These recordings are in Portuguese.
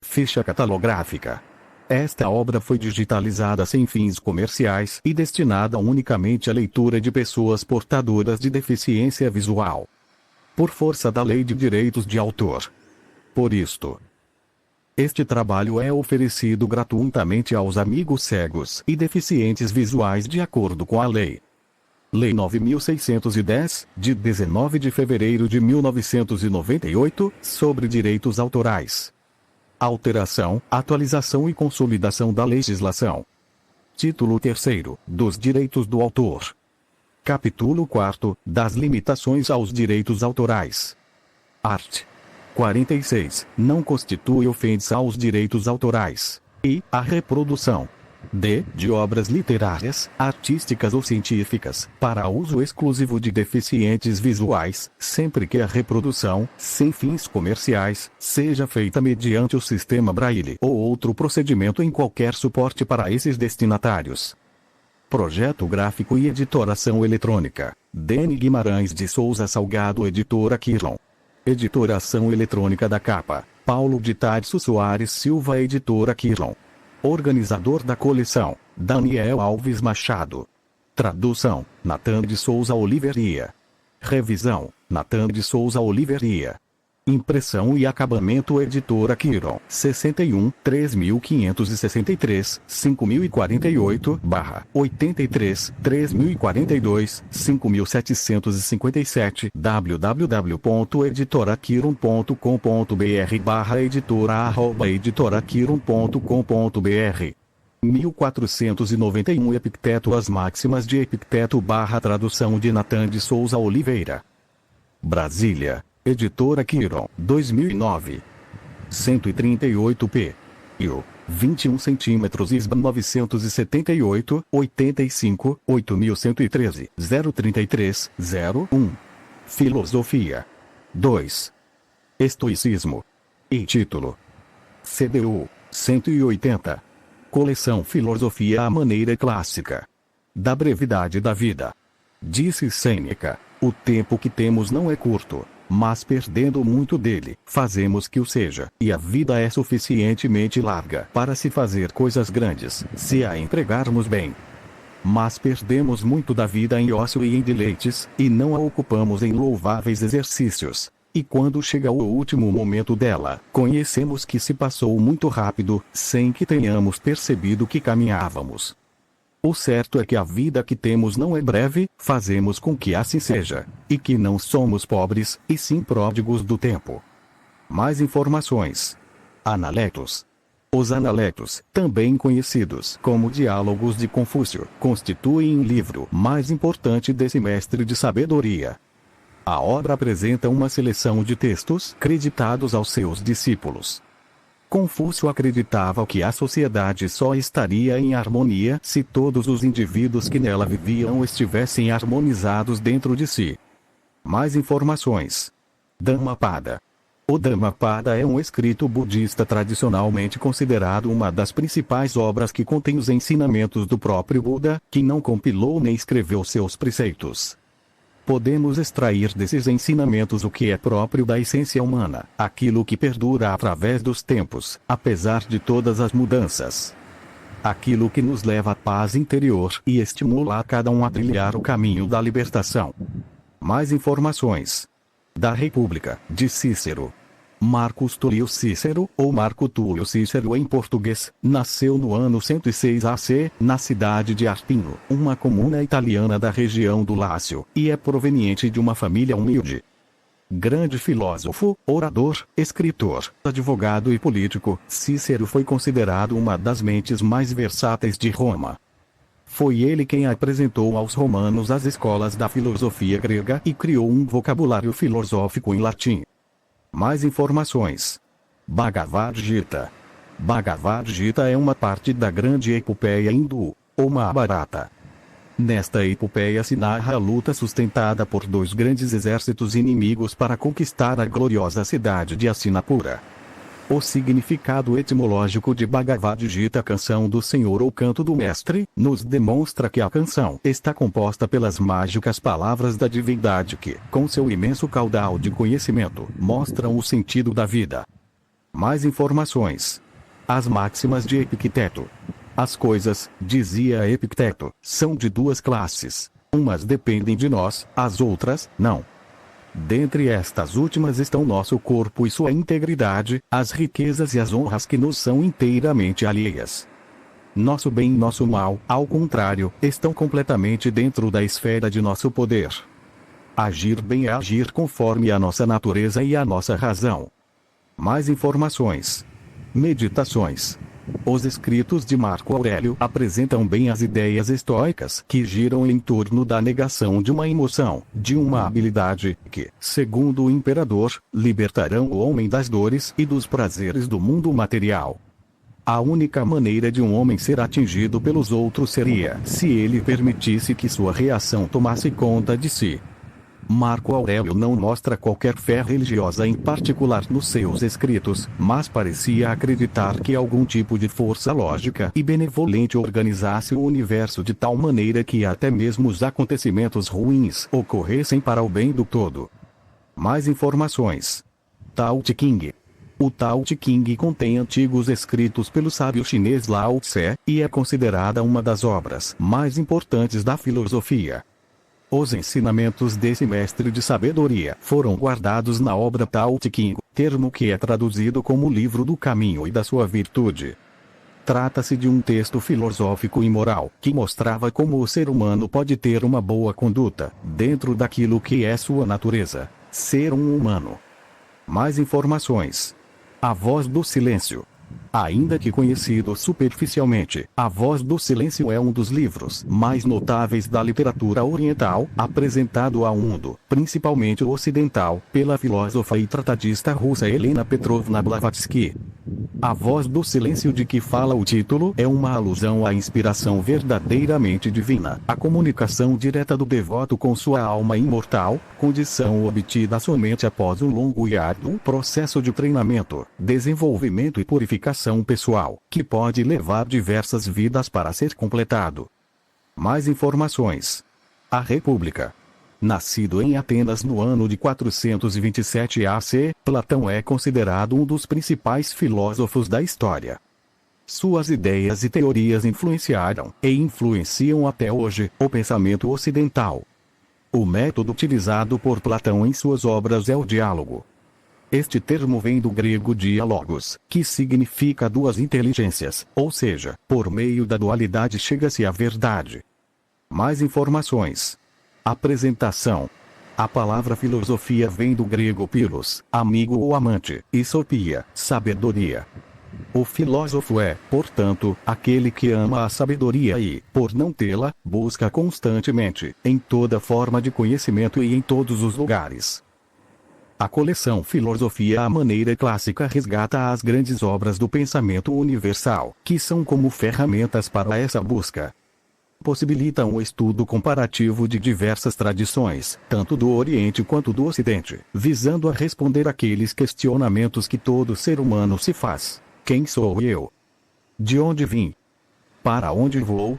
Ficha catalográfica. Esta obra foi digitalizada sem fins comerciais e destinada unicamente à leitura de pessoas portadoras de deficiência visual. Por força da Lei de Direitos de Autor. Por isto, este trabalho é oferecido gratuitamente aos amigos cegos e deficientes visuais de acordo com a Lei. Lei 9.610, de 19 de fevereiro de 1998, sobre direitos autorais. Alteração, atualização e consolidação da legislação. Título 3º, dos direitos do autor. Capítulo 4, das limitações aos direitos autorais. Art. 46, não constitui ofensa aos direitos autorais. E, a reprodução. De obras literárias, artísticas ou científicas, para uso exclusivo de deficientes visuais, sempre que a reprodução, sem fins comerciais, seja feita mediante o sistema Braille ou outro procedimento em qualquer suporte para esses destinatários. Projeto gráfico e editoração eletrônica. Dene Guimarães de Souza Salgado, editora Quirlon. Editoração eletrônica da capa. Paulo de Tarso Soares Silva, editora Quirlon. Organizador da coleção, Daniel Alves Machado. Tradução, Natan de Souza Oliveira. Revisão, Natan de Souza Oliveira. Impressão e acabamento, editora Quirlon. 61 3563 5048/83 3042 5757 www.editoraquirlon.com.br/editora@editoraquirlon.com.br 1491 Epicteto. As máximas de Epicteto / tradução de Natan de Souza Oliveira. Brasília, editora Quirlon, 2009. 138 p. IU, 21 cm ISBN 978, 85, 8113, 033, 01. Filosofia. 2. Estoicismo. E título. CDU, 180. Coleção Filosofia à maneira clássica. Da brevidade da vida. Disse Sêneca, o tempo que temos não é curto, mas perdendo muito dele, fazemos que o seja, e a vida é suficientemente larga para se fazer coisas grandes, se a empregarmos bem. Mas perdemos muito da vida em ócio e em deleites, e não a ocupamos em louváveis exercícios. E quando chega o último momento dela, conhecemos que se passou muito rápido, sem que tenhamos percebido que caminhávamos. O certo é que a vida que temos não é breve, fazemos com que assim seja, e que não somos pobres, e sim pródigos do tempo. Mais informações. Analectos. Os Analectos, também conhecidos como Diálogos de Confúcio, constituem o livro mais importante desse mestre de sabedoria. A obra apresenta uma seleção de textos creditados aos seus discípulos. Confúcio acreditava que a sociedade só estaria em harmonia se todos os indivíduos que nela viviam estivessem harmonizados dentro de si. Mais informações. Dhammapada. O Dhammapada é um escrito budista tradicionalmente considerado uma das principais obras que contém os ensinamentos do próprio Buda, que não compilou nem escreveu seus preceitos. Podemos extrair desses ensinamentos o que é próprio da essência humana, aquilo que perdura através dos tempos, apesar de todas as mudanças. Aquilo que nos leva à paz interior e estimula a cada um a trilhar o caminho da libertação. Mais informações. Da República, de Cícero. Marcus Tulio Cícero, ou Marco Túlio Cícero em português, nasceu no ano 106 AC, na cidade de Arpino, uma comuna italiana da região do Lácio, e é proveniente de uma família humilde. Grande filósofo, orador, escritor, advogado e político, Cícero foi considerado uma das mentes mais versáteis de Roma. Foi ele quem apresentou aos romanos as escolas da filosofia grega e criou um vocabulário filosófico em latim. Mais informações. Bhagavad Gita. Bhagavad Gita é uma parte da grande epopeia hindu, ou Mahabharata. Nesta epopeia se narra a luta sustentada por dois grandes exércitos inimigos para conquistar a gloriosa cidade de Hastinapura. O significado etimológico de Bhagavad Gita, canção do Senhor ou canto do Mestre, nos demonstra que a canção está composta pelas mágicas palavras da divindade que, com seu imenso caudal de conhecimento, mostram o sentido da vida. Mais informações. As máximas de Epicteto. As coisas, dizia Epicteto, são de duas classes. Umas dependem de nós, as outras, não. Dentre estas últimas estão nosso corpo e sua integridade, as riquezas e as honras que nos são inteiramente alheias. Nosso bem e nosso mal, ao contrário, estão completamente dentro da esfera de nosso poder. Agir bem é agir conforme a nossa natureza e a nossa razão. Mais informações. Meditações. Os escritos de Marco Aurélio apresentam bem as ideias estoicas que giram em torno da negação de uma emoção, de uma habilidade, que, segundo o imperador, libertarão o homem das dores e dos prazeres do mundo material. A única maneira de um homem ser atingido pelos outros seria se ele permitisse que sua reação tomasse conta de si. Marco Aurélio não mostra qualquer fé religiosa em particular nos seus escritos, mas parecia acreditar que algum tipo de força lógica e benevolente organizasse o universo de tal maneira que até mesmo os acontecimentos ruins ocorressem para o bem do todo. Mais informações. Tao Te Ching. O Tao Te Ching contém antigos escritos pelo sábio chinês Lao Tse, e é considerada uma das obras mais importantes da filosofia. Os ensinamentos desse mestre de sabedoria foram guardados na obra Tao Te Ching, termo que é traduzido como Livro do Caminho e da Sua Virtude. Trata-se de um texto filosófico e moral, que mostrava como o ser humano pode ter uma boa conduta, dentro daquilo que é sua natureza, ser um humano. Mais informações. A Voz do Silêncio. Ainda que conhecido superficialmente, A Voz do Silêncio é um dos livros mais notáveis da literatura oriental, apresentado ao mundo, principalmente o ocidental, pela filósofa e tratadista russa Helena Petrovna Blavatsky. A Voz do Silêncio de que fala o título é uma alusão à inspiração verdadeiramente divina, a comunicação direta do devoto com sua alma imortal, condição obtida somente após um longo e árduo processo de treinamento, desenvolvimento e purificação pessoal, que pode levar diversas vidas para ser completado. Mais informações. A República. Nascido em Atenas no ano de 427 AC, Platão é considerado um dos principais filósofos da história. Suas ideias e teorias influenciaram, e influenciam até hoje, o pensamento ocidental. O método utilizado por Platão em suas obras é o diálogo. Este termo vem do grego diálogos, que significa duas inteligências, ou seja, por meio da dualidade chega-se à verdade. Mais informações. Apresentação. A palavra filosofia vem do grego philos, amigo ou amante, e sopia, sabedoria. O filósofo é, portanto, aquele que ama a sabedoria e, por não tê-la, busca constantemente, em toda forma de conhecimento e em todos os lugares. A coleção Filosofia à Maneira Clássica resgata as grandes obras do pensamento universal, que são como ferramentas para essa busca. Possibilitam o estudo comparativo de diversas tradições, tanto do Oriente quanto do Ocidente, visando a responder àqueles questionamentos que todo ser humano se faz. Quem sou eu? De onde vim? Para onde vou?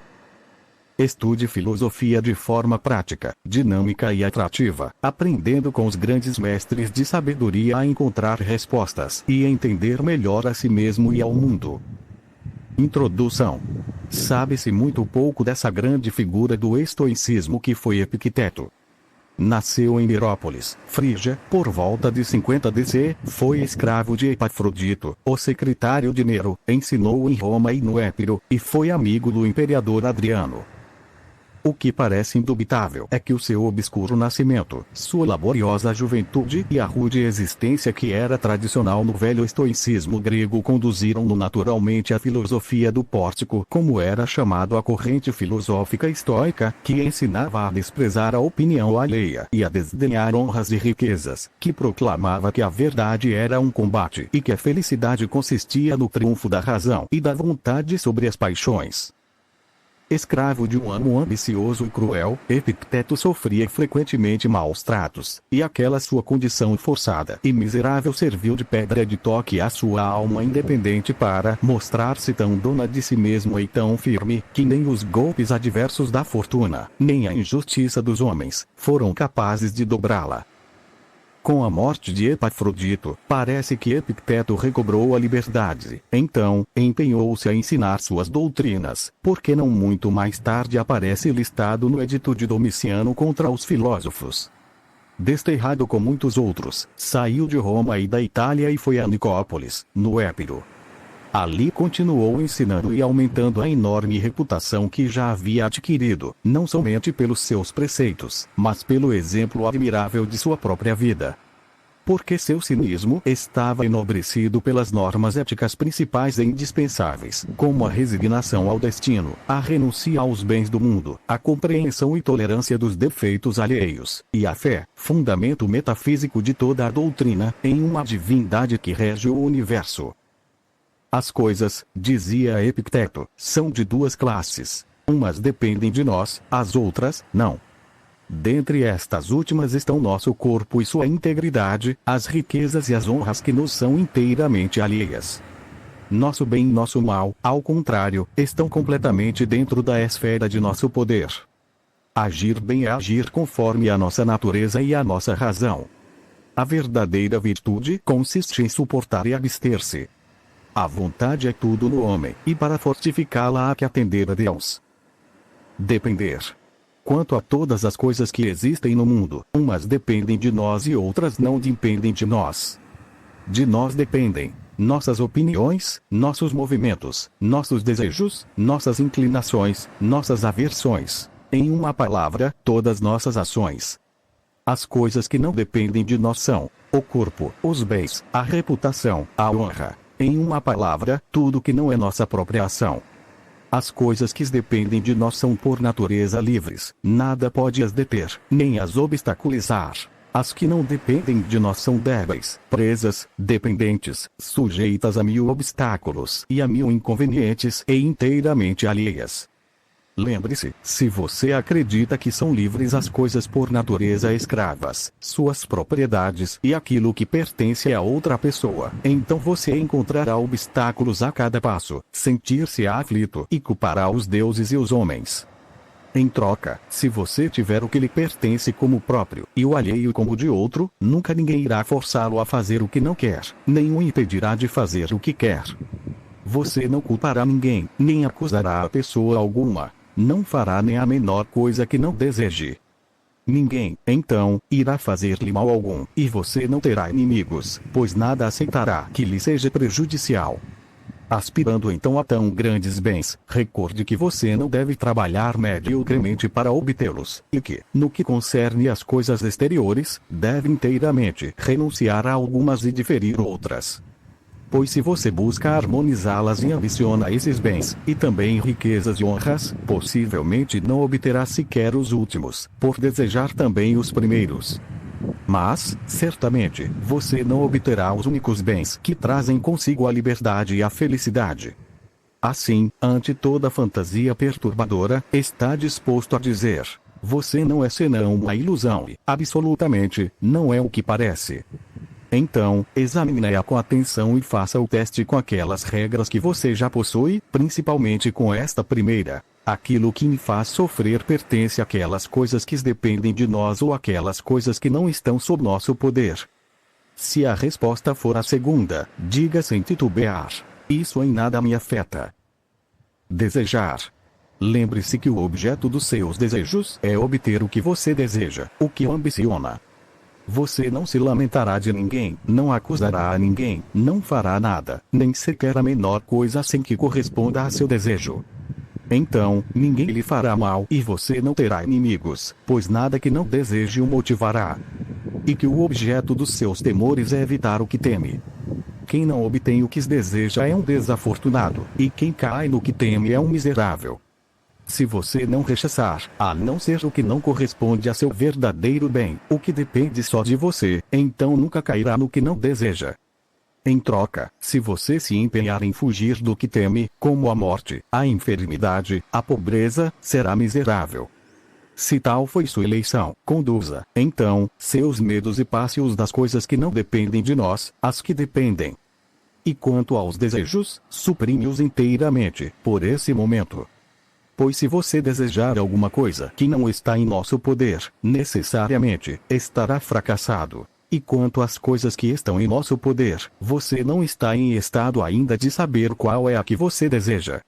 Estude filosofia de forma prática, dinâmica e atrativa, aprendendo com os grandes mestres de sabedoria a encontrar respostas e entender melhor a si mesmo e ao mundo. Introdução. Sabe-se muito pouco dessa grande figura do estoicismo que foi Epicteto. Nasceu em Hierópolis, Frígia, por volta de 50 DC, foi escravo de Epafrodito, o secretário de Nero, ensinou em Roma e no Épiro, e foi amigo do imperador Adriano. O que parece indubitável é que o seu obscuro nascimento, sua laboriosa juventude e a rude existência que era tradicional no velho estoicismo grego conduziram-no naturalmente à filosofia do pórtico, como era chamado a corrente filosófica estoica, que ensinava a desprezar a opinião alheia e a desdenhar honras e riquezas, que proclamava que a verdade era um combate e que a felicidade consistia no triunfo da razão e da vontade sobre as paixões. Escravo de um amo ambicioso e cruel, Epicteto sofria frequentemente maus tratos, e aquela sua condição forçada e miserável serviu de pedra de toque à sua alma independente para mostrar-se tão dona de si mesmo e tão firme, que nem os golpes adversos da fortuna, nem a injustiça dos homens, foram capazes de dobrá-la. Com a morte de Epafrodito, parece que Epicteto recobrou a liberdade. Então, empenhou-se a ensinar suas doutrinas, porque não muito mais tarde aparece listado no edito de Domiciano contra os filósofos. Desterrado com muitos outros, saiu de Roma e da Itália e foi a Nicópolis, no Épiro. Ali continuou ensinando e aumentando a enorme reputação que já havia adquirido, não somente pelos seus preceitos, mas pelo exemplo admirável de sua própria vida. Porque seu cinismo estava enobrecido pelas normas éticas principais e indispensáveis, como a resignação ao destino, a renúncia aos bens do mundo, a compreensão e tolerância dos defeitos alheios, e a fé, fundamento metafísico de toda a doutrina, em uma divindade que rege o universo. As coisas, dizia Epicteto, são de duas classes. Umas dependem de nós, as outras, não. Dentre estas últimas estão nosso corpo e sua integridade, as riquezas e as honras que nos são inteiramente alheias. Nosso bem e nosso mal, ao contrário, estão completamente dentro da esfera de nosso poder. Agir bem é agir conforme a nossa natureza e a nossa razão. A verdadeira virtude consiste em suportar e abster-se. A vontade é tudo no homem, e para fortificá-la há que atender a Deus. Depender. Quanto a todas as coisas que existem no mundo, umas dependem de nós e outras não dependem de nós. De nós dependem nossas opiniões, nossos movimentos, nossos desejos, nossas inclinações, nossas aversões. Em uma palavra, todas nossas ações. As coisas que não dependem de nós são o corpo, os bens, a reputação, a honra. Em uma palavra, tudo que não é nossa própria ação. As coisas que dependem de nós são por natureza livres, nada pode as deter, nem as obstaculizar. As que não dependem de nós são débeis, presas, dependentes, sujeitas a 1000 obstáculos e a 1000 inconvenientes e inteiramente alheias. Lembre-se, se você acredita que são livres as coisas por natureza escravas, suas propriedades e aquilo que pertence a outra pessoa, então você encontrará obstáculos a cada passo, sentir-se aflito e culpará os deuses e os homens. Em troca, se você tiver o que lhe pertence como próprio, e o alheio como de outro, nunca ninguém irá forçá-lo a fazer o que não quer, nem o impedirá de fazer o que quer. Você não culpará ninguém, nem acusará a pessoa alguma. Não fará nem a menor coisa que não deseje. Ninguém, então, irá fazer-lhe mal algum, e você não terá inimigos, pois nada aceitará que lhe seja prejudicial. Aspirando então a tão grandes bens, recorde que você não deve trabalhar mediocremente para obtê-los, e que, no que concerne às coisas exteriores, deve inteiramente renunciar a algumas e diferir outras. Pois se você busca harmonizá-las e ambiciona esses bens, e também riquezas e honras, possivelmente não obterá sequer os últimos, por desejar também os primeiros. Mas, certamente, você não obterá os únicos bens que trazem consigo a liberdade e a felicidade. Assim, ante toda fantasia perturbadora, está disposto a dizer: você não é senão uma ilusão e, absolutamente, não é o que parece. Então, examine-a com atenção e faça o teste com aquelas regras que você já possui, principalmente com esta primeira. Aquilo que me faz sofrer pertence àquelas coisas que dependem de nós ou àquelas coisas que não estão sob nosso poder. Se a resposta for a segunda, diga sem titubear: isso em nada me afeta. Desejar. Lembre-se que o objeto dos seus desejos é obter o que você deseja, o que ambiciona. Você não se lamentará de ninguém, não acusará a ninguém, não fará nada, nem sequer a menor coisa sem que corresponda a seu desejo. Então, ninguém lhe fará mal e você não terá inimigos, pois nada que não deseje o motivará. E que o objeto dos seus temores é evitar o que teme. Quem não obtém o que deseja é um desafortunado, e quem cai no que teme é um miserável. Se você não rechaçar, a não ser o que não corresponde a seu verdadeiro bem, o que depende só de você, então nunca cairá no que não deseja. Em troca, se você se empenhar em fugir do que teme, como a morte, a enfermidade, a pobreza, será miserável. Se tal foi sua eleição, conduza, então, seus medos e passe-os das coisas que não dependem de nós, as que dependem. E quanto aos desejos, suprime-os inteiramente, por esse momento. Pois se você desejar alguma coisa que não está em nosso poder, necessariamente, estará fracassado. E quanto às coisas que estão em nosso poder, você não está em estado ainda de saber qual é a que você deseja.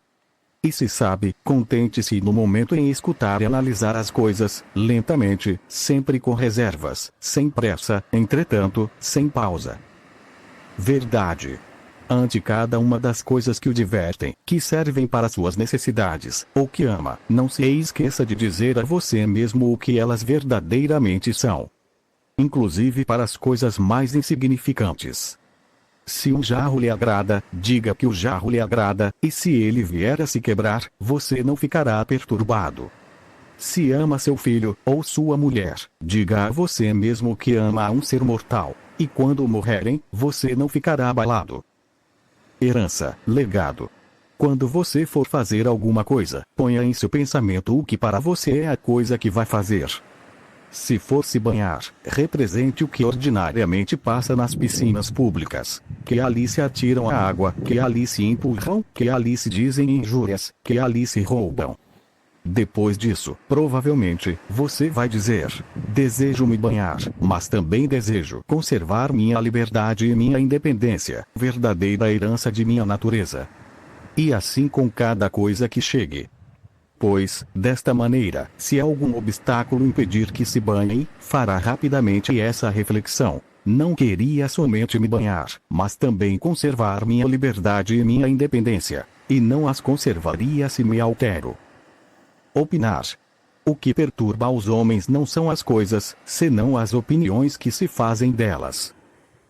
E se sabe, contente-se no momento em escutar e analisar as coisas, lentamente, sempre com reservas, sem pressa, entretanto, sem pausa. Verdade. Ante cada uma das coisas que o divertem, que servem para suas necessidades, ou que ama, não se esqueça de dizer a você mesmo o que elas verdadeiramente são. Inclusive para as coisas mais insignificantes. Se um jarro lhe agrada, diga que o jarro lhe agrada, e se ele vier a se quebrar, você não ficará perturbado. Se ama seu filho, ou sua mulher, diga a você mesmo que ama a um ser mortal, e quando morrerem, você não ficará abalado. Herança, legado. Quando você for fazer alguma coisa, ponha em seu pensamento o que para você é a coisa que vai fazer. Se for se banhar, represente o que ordinariamente passa nas piscinas públicas. Que ali se atiram à água, que ali se empurram, que ali se dizem injúrias, que ali se roubam. Depois disso, provavelmente, você vai dizer: desejo me banhar, mas também desejo conservar minha liberdade e minha independência, verdadeira herança de minha natureza. E assim com cada coisa que chegue. Pois, desta maneira, se algum obstáculo impedir que se banhe, fará rapidamente essa reflexão: não queria somente me banhar, mas também conservar minha liberdade e minha independência, e não as conservaria se me altero. Opinar. O que perturba os homens não são as coisas, senão as opiniões que se fazem delas.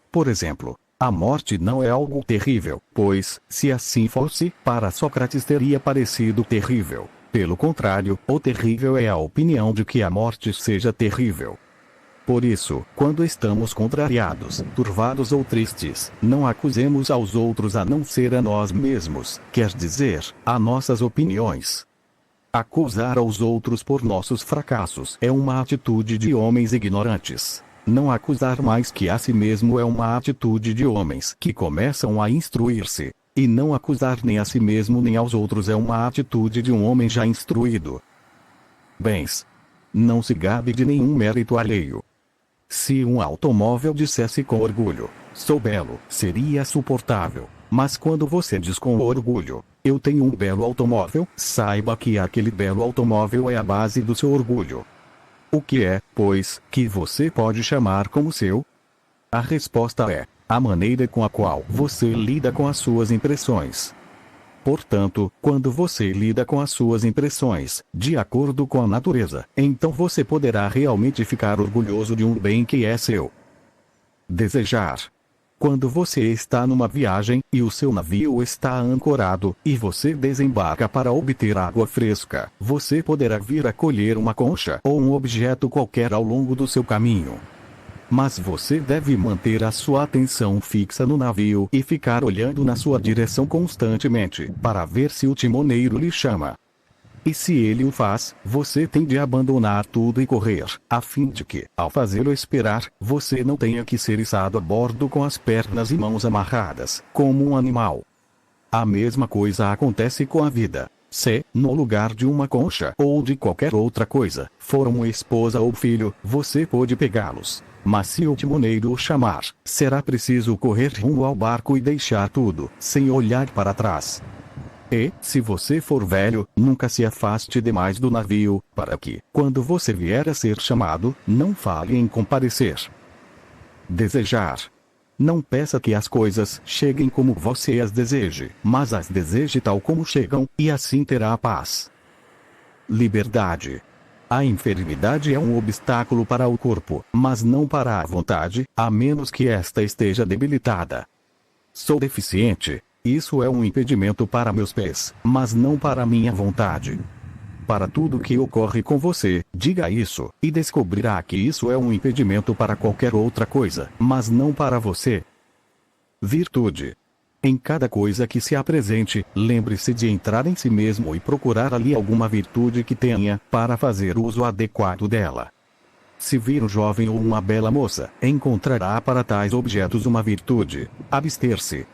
Por exemplo, a morte não é algo terrível, pois, se assim fosse, para Sócrates teria parecido terrível. Pelo contrário, o terrível é a opinião de que a morte seja terrível. Por isso, quando estamos contrariados, turvados ou tristes, não acusemos aos outros a não ser a nós mesmos, quer dizer, a nossas opiniões. Acusar aos outros por nossos fracassos é uma atitude de homens ignorantes. Não acusar mais que a si mesmo é uma atitude de homens que começam a instruir-se. E não acusar nem a si mesmo nem aos outros é uma atitude de um homem já instruído. Bens. Não se gabe de nenhum mérito alheio. Se um automóvel dissesse com orgulho: sou belo, seria suportável. Mas quando você diz com orgulho: eu tenho um belo automóvel, saiba que aquele belo automóvel é a base do seu orgulho. O que é, pois, que você pode chamar como seu? A resposta é: a maneira com a qual você lida com as suas impressões. Portanto, quando você lida com as suas impressões, de acordo com a natureza, então você poderá realmente ficar orgulhoso de um bem que é seu. Desejar. Quando você está numa viagem, e o seu navio está ancorado, e você desembarca para obter água fresca, você poderá vir a colher uma concha ou um objeto qualquer ao longo do seu caminho. Mas você deve manter a sua atenção fixa no navio e ficar olhando na sua direção constantemente, para ver se o timoneiro lhe chama. E se ele o faz, você tem de abandonar tudo e correr, a fim de que, ao fazê-lo esperar, você não tenha que ser içado a bordo com as pernas e mãos amarradas, como um animal. A mesma coisa acontece com a vida. Se, no lugar de uma concha ou de qualquer outra coisa, for uma esposa ou filho, você pode pegá-los. Mas se o timoneiro o chamar, será preciso correr rumo ao barco e deixar tudo, sem olhar para trás. E, se você for velho, nunca se afaste demais do navio, para que, quando você vier a ser chamado, não fale em comparecer. Desejar. Não peça que as coisas cheguem como você as deseje, mas as deseje tal como chegam, e assim terá paz. Liberdade. A enfermidade é um obstáculo para o corpo, mas não para a vontade, a menos que esta esteja debilitada. Sou deficiente. Isso é um impedimento para meus pés, mas não para minha vontade. Para tudo que ocorre com você, diga isso, e descobrirá que isso é um impedimento para qualquer outra coisa, mas não para você. Virtude. Em cada coisa que se apresente, lembre-se de entrar em si mesmo e procurar ali alguma virtude que tenha, para fazer uso adequado dela. Se vir um jovem ou uma bela moça, encontrará para tais objetos uma virtude: abster-se.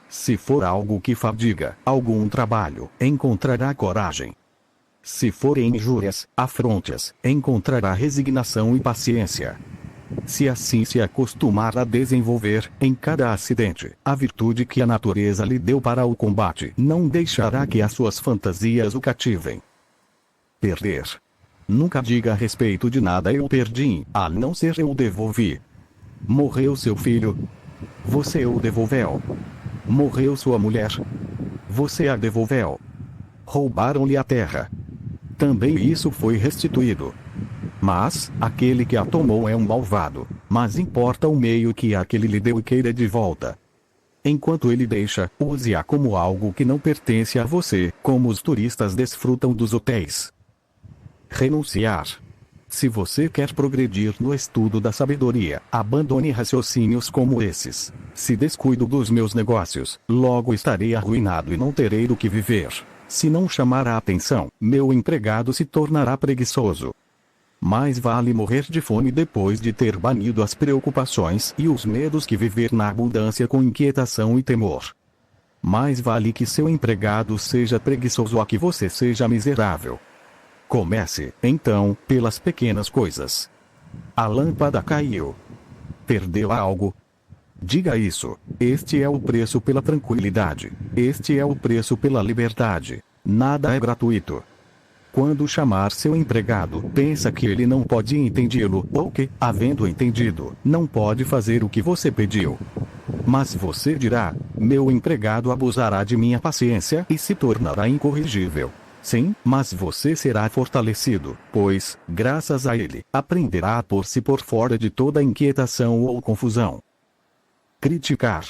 Se for algo que fadiga, algum trabalho, encontrará coragem. Se forem injúrias, afrontas, encontrará resignação e paciência. Se assim se acostumar a desenvolver, em cada acidente, a virtude que a natureza lhe deu para o combate, não deixará que as suas fantasias o cativem. Perder. Nunca diga a respeito de nada eu perdi, a não ser eu devolvi. Morreu seu filho. Você o devolveu. Morreu sua mulher. Você a devolveu. Roubaram-lhe a terra. Também isso foi restituído. Mas, aquele que a tomou é um malvado, mas importa o meio que aquele lhe deu e queira de volta. Enquanto ele deixa, use-a como algo que não pertence a você, como os turistas desfrutam dos hotéis. Renunciar. Se você quer progredir no estudo da sabedoria, abandone raciocínios como esses. Se descuido dos meus negócios, logo estarei arruinado e não terei do que viver. Se não chamar a atenção, meu empregado se tornará preguiçoso. Mais vale morrer de fome depois de ter banido as preocupações e os medos que viver na abundância com inquietação e temor. Mais vale que seu empregado seja preguiçoso a que você seja miserável. Comece, então, pelas pequenas coisas. A lâmpada caiu. Perdeu algo? Diga isso. Este é o preço pela tranquilidade. Este é o preço pela liberdade. Nada é gratuito. Quando chamar seu empregado, pensa que ele não pode entendê-lo, ou que, havendo entendido, não pode fazer o que você pediu. Mas você dirá: meu empregado abusará de minha paciência e se tornará incorrigível. Sim, mas você será fortalecido, pois, graças a ele, aprenderá a pôr-se por fora de toda inquietação ou confusão. Criticar.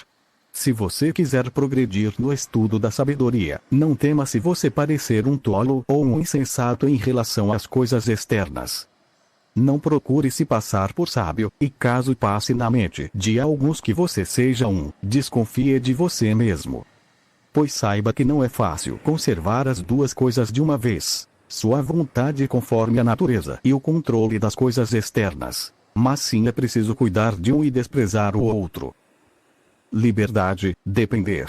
Se você quiser progredir no estudo da sabedoria, não tema se você parecer um tolo ou um insensato em relação às coisas externas. Não procure se passar por sábio, e caso passe na mente de alguns que você seja um, desconfie de você mesmo. Pois saiba que não é fácil conservar as duas coisas de uma vez: sua vontade conforme a natureza e o controle das coisas externas. Mas sim é preciso cuidar de um e desprezar o outro. Liberdade, depender.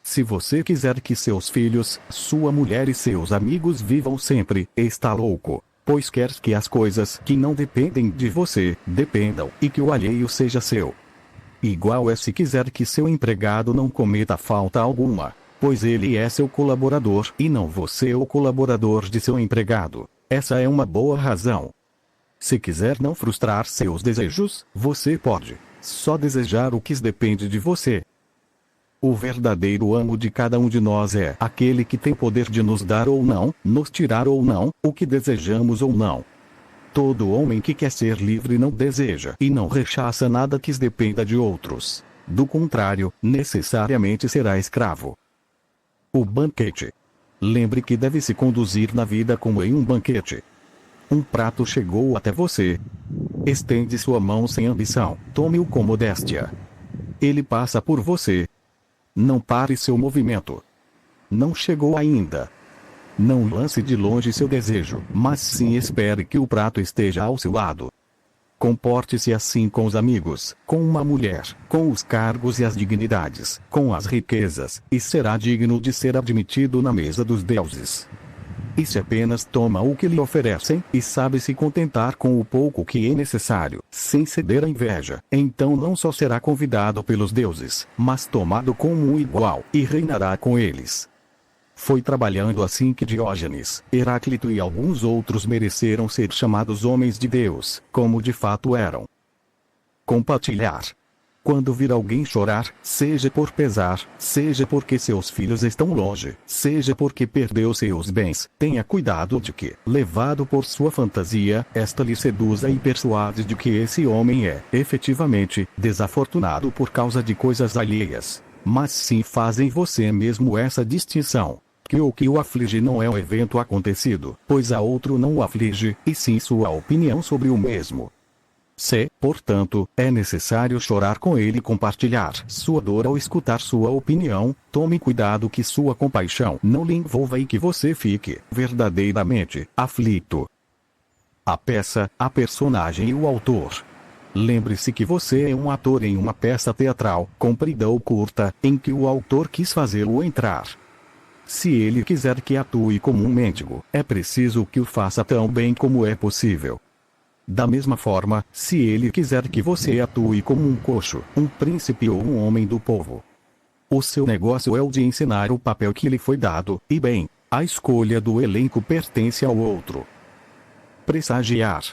Se você quiser que seus filhos, sua mulher e seus amigos vivam sempre, está louco, pois quer que as coisas que não dependem de você, dependam, e que o alheio seja seu. Igual é se quiser que seu empregado não cometa falta alguma, pois ele é seu colaborador e não você o colaborador de seu empregado. Essa é uma boa razão. Se quiser não frustrar seus desejos, você pode só desejar o que depende de você. O verdadeiro amo de cada um de nós é aquele que tem poder de nos dar ou não, nos tirar ou não, o que desejamos ou não. Todo homem que quer ser livre não deseja e não rechaça nada que dependa de outros. Do contrário, necessariamente será escravo. O banquete. Lembre que deve se conduzir na vida como em um banquete. Um prato chegou até você. Estende sua mão sem ambição, tome-o com modéstia. Ele passa por você. Não pare seu movimento. Não chegou ainda. Não lance de longe seu desejo, mas sim espere que o prato esteja ao seu lado. Comporte-se assim com os amigos, com uma mulher, com os cargos e as dignidades, com as riquezas, e será digno de ser admitido na mesa dos deuses. E se apenas toma o que lhe oferecem, e sabe se contentar com o pouco que é necessário, sem ceder à inveja, então não só será convidado pelos deuses, mas tomado como um igual, e reinará com eles. Foi trabalhando assim que Diógenes, Heráclito e alguns outros mereceram ser chamados homens de Deus, como de fato eram. Compartilhar. Quando vir alguém chorar, seja por pesar, seja porque seus filhos estão longe, seja porque perdeu seus bens, tenha cuidado de que, levado por sua fantasia, esta lhe seduza e persuade de que esse homem é, efetivamente, desafortunado por causa de coisas alheias. Mas sim faz em você mesmo essa distinção, que o que o aflige não é o evento acontecido, pois a outro não o aflige, e sim sua opinião sobre o mesmo. Se, portanto, é necessário chorar com ele e compartilhar sua dor ao escutar sua opinião, tome cuidado que sua compaixão não lhe envolva e que você fique verdadeiramente aflito. A peça, a personagem e o autor. Lembre-se que você é um ator em uma peça teatral, comprida ou curta, em que o autor quis fazê-lo entrar. Se ele quiser que atue como um mendigo, é preciso que o faça tão bem como é possível. Da mesma forma, se ele quiser que você atue como um coxo, um príncipe ou um homem do povo, o seu negócio é o de ensinar o papel que lhe foi dado, e bem, a escolha do elenco pertence ao outro. Pressagiar.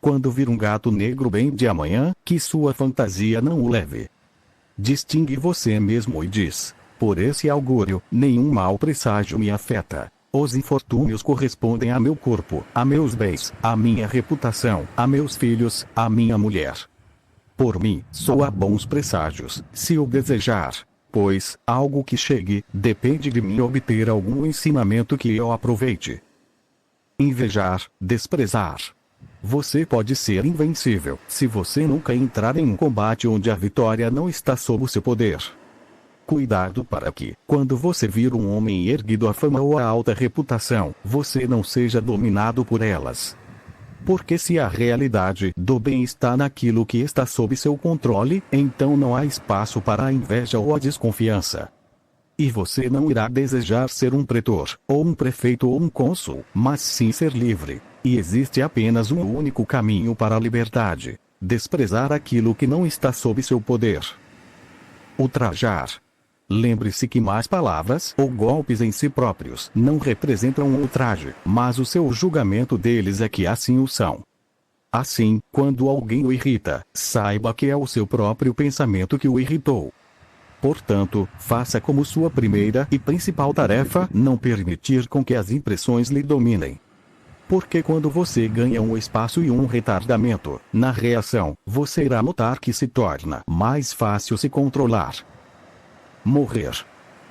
Quando vir um gato negro bem de amanhã, que sua fantasia não o leve. Distingue você mesmo e diz: por esse augúrio, nenhum mau presságio me afeta. Os infortúnios correspondem a meu corpo, a meus bens, a minha reputação, a meus filhos, a minha mulher. Por mim, sou a bons presságios, se o desejar, pois, algo que chegue, depende de mim obter algum ensinamento que eu aproveite. Invejar, desprezar. Você pode ser invencível, se você nunca entrar em um combate onde a vitória não está sob o seu poder. Cuidado para que, quando você vir um homem erguido à fama ou à alta reputação, você não seja dominado por elas. Porque se a realidade do bem está naquilo que está sob seu controle, então não há espaço para a inveja ou a desconfiança. E você não irá desejar ser um pretor, ou um prefeito ou um cônsul, mas sim ser livre. E existe apenas um único caminho para a liberdade: desprezar aquilo que não está sob seu poder. Ultrajar. Lembre-se que más palavras ou golpes em si próprios não representam um ultraje, mas o seu julgamento deles é que assim o são. Assim, quando alguém o irrita, saiba que é o seu próprio pensamento que o irritou. Portanto, faça como sua primeira e principal tarefa não permitir com que as impressões lhe dominem. Porque quando você ganha um espaço e um retardamento na reação, você irá notar que se torna mais fácil se controlar. Morrer.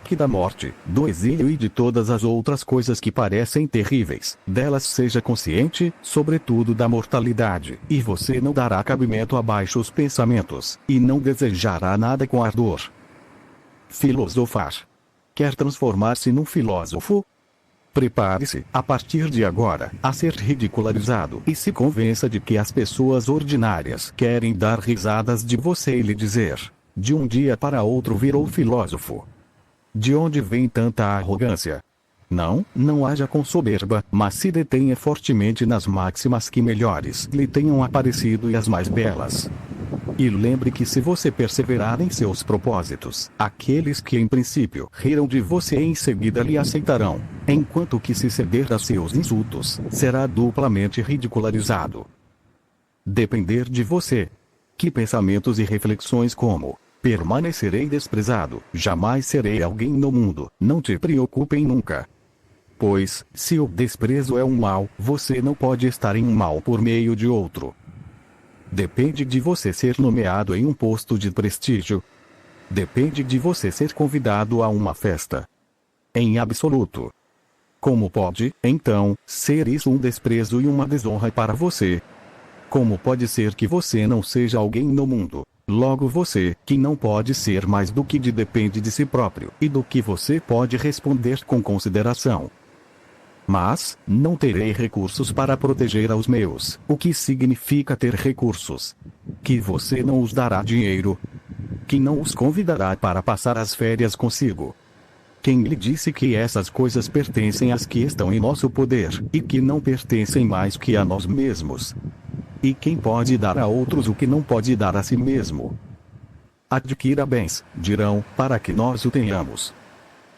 Que da morte, do exílio e de todas as outras coisas que parecem terríveis, delas seja consciente, sobretudo da mortalidade, e você não dará cabimento a baixos pensamentos, e não desejará nada com ardor. Filosofar. Quer transformar-se num filósofo? Prepare-se, a partir de agora, a ser ridicularizado e se convença de que as pessoas ordinárias querem dar risadas de você e lhe dizer: de um dia para outro virou filósofo. De onde vem tanta arrogância? Não haja com soberba, mas se detenha fortemente nas máximas que melhores lhe tenham aparecido e as mais belas. E lembre que se você perseverar em seus propósitos, aqueles que em princípio riram de você em seguida lhe aceitarão, enquanto que se ceder a seus insultos, será duplamente ridicularizado. Depender de você. Que pensamentos e reflexões como: permanecerei desprezado, jamais serei alguém no mundo, não te preocupem nunca. Pois, se o desprezo é um mal, você não pode estar em um mal por meio de outro. Depende de você ser nomeado em um posto de prestígio. Depende de você ser convidado a uma festa. Em absoluto. Como pode, então, ser isso um desprezo e uma desonra para você? Como pode ser que você não seja alguém no mundo? Logo você, que não pode ser mais do que depende de si próprio, e do que você pode responder com consideração. Mas, não terei recursos para proteger aos meus. O que significa ter recursos? Que você não os dará dinheiro. Que não os convidará para passar as férias consigo. Quem lhe disse que essas coisas pertencem às que estão em nosso poder, e que não pertencem mais que a nós mesmos? E quem pode dar a outros o que não pode dar a si mesmo? Adquira bens, dirão, para que nós o tenhamos.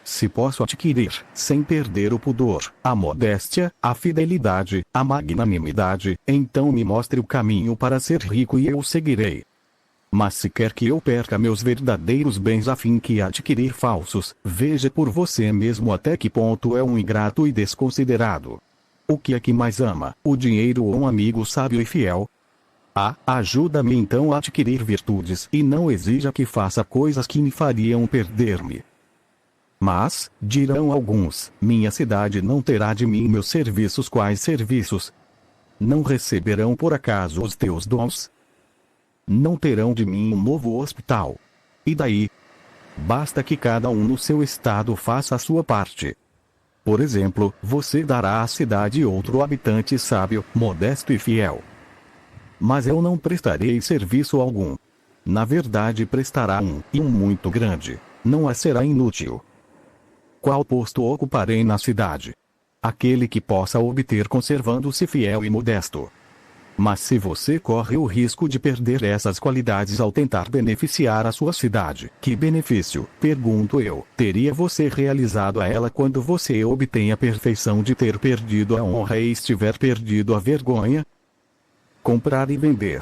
Se posso adquirir, sem perder o pudor, a modéstia, a fidelidade, a magnanimidade, então me mostre o caminho para ser rico e eu o seguirei. Mas se quer que eu perca meus verdadeiros bens a fim de adquirir falsos, veja por você mesmo até que ponto é um ingrato e desconsiderado. O que é que mais ama, o dinheiro ou um amigo sábio e fiel? Ajuda-me então a adquirir virtudes e não exija que faça coisas que me fariam perder-me. Mas, dirão alguns, minha cidade não terá de mim meus serviços. Quais serviços? Não receberão por acaso os teus dons? Não terão de mim um novo hospital? E daí? Basta que cada um no seu estado faça a sua parte. Por exemplo, você dará à cidade outro habitante sábio, modesto e fiel. Mas eu não prestarei serviço algum. Na verdade prestará um, e um muito grande. Não a será inútil. Qual posto ocuparei na cidade? Aquele que possa obter conservando-se fiel e modesto. Mas se você corre o risco de perder essas qualidades ao tentar beneficiar a sua cidade, que benefício, pergunto eu, teria você realizado a ela quando você obtém a perfeição de ter perdido a honra e estiver perdido a vergonha? Comprar e vender.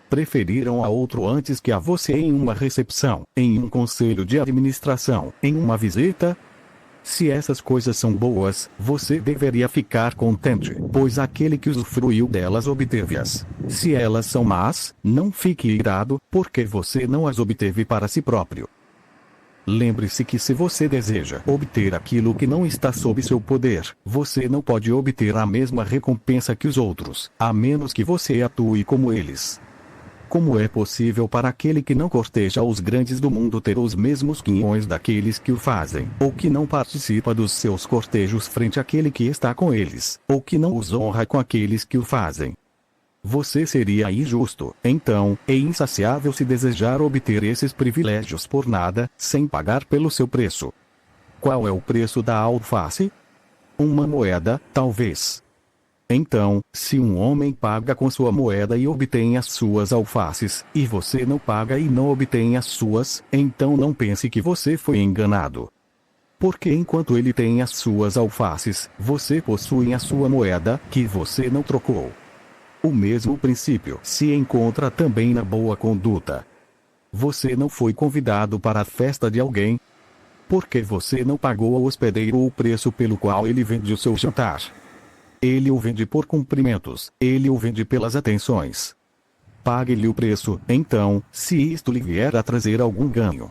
Preferiram a outro antes que a você em uma recepção, em um conselho de administração, em uma visita? Se essas coisas são boas, você deveria ficar contente, pois aquele que usufruiu delas obteve-as. Se elas são más, não fique irado, porque você não as obteve para si próprio. Lembre-se que se você deseja obter aquilo que não está sob seu poder, você não pode obter a mesma recompensa que os outros, a menos que você atue como eles. Como é possível para aquele que não corteja os grandes do mundo ter os mesmos quinhões daqueles que o fazem, ou que não participa dos seus cortejos frente àquele que está com eles, ou que não os honra com aqueles que o fazem? Você seria injusto, então, e insaciável se desejar obter esses privilégios por nada, sem pagar pelo seu preço. Qual é o preço da alface? Uma moeda, talvez. Então, se um homem paga com sua moeda e obtém as suas alfaces, e você não paga e não obtém as suas, então não pense que você foi enganado. Porque enquanto ele tem as suas alfaces, você possui a sua moeda, que você não trocou. O mesmo princípio se encontra também na boa conduta. Você não foi convidado para a festa de alguém, porque você não pagou ao hospedeiro o preço pelo qual ele vende o seu jantar. Ele o vende por cumprimentos, ele o vende pelas atenções. Pague-lhe o preço, então, se isto lhe vier a trazer algum ganho.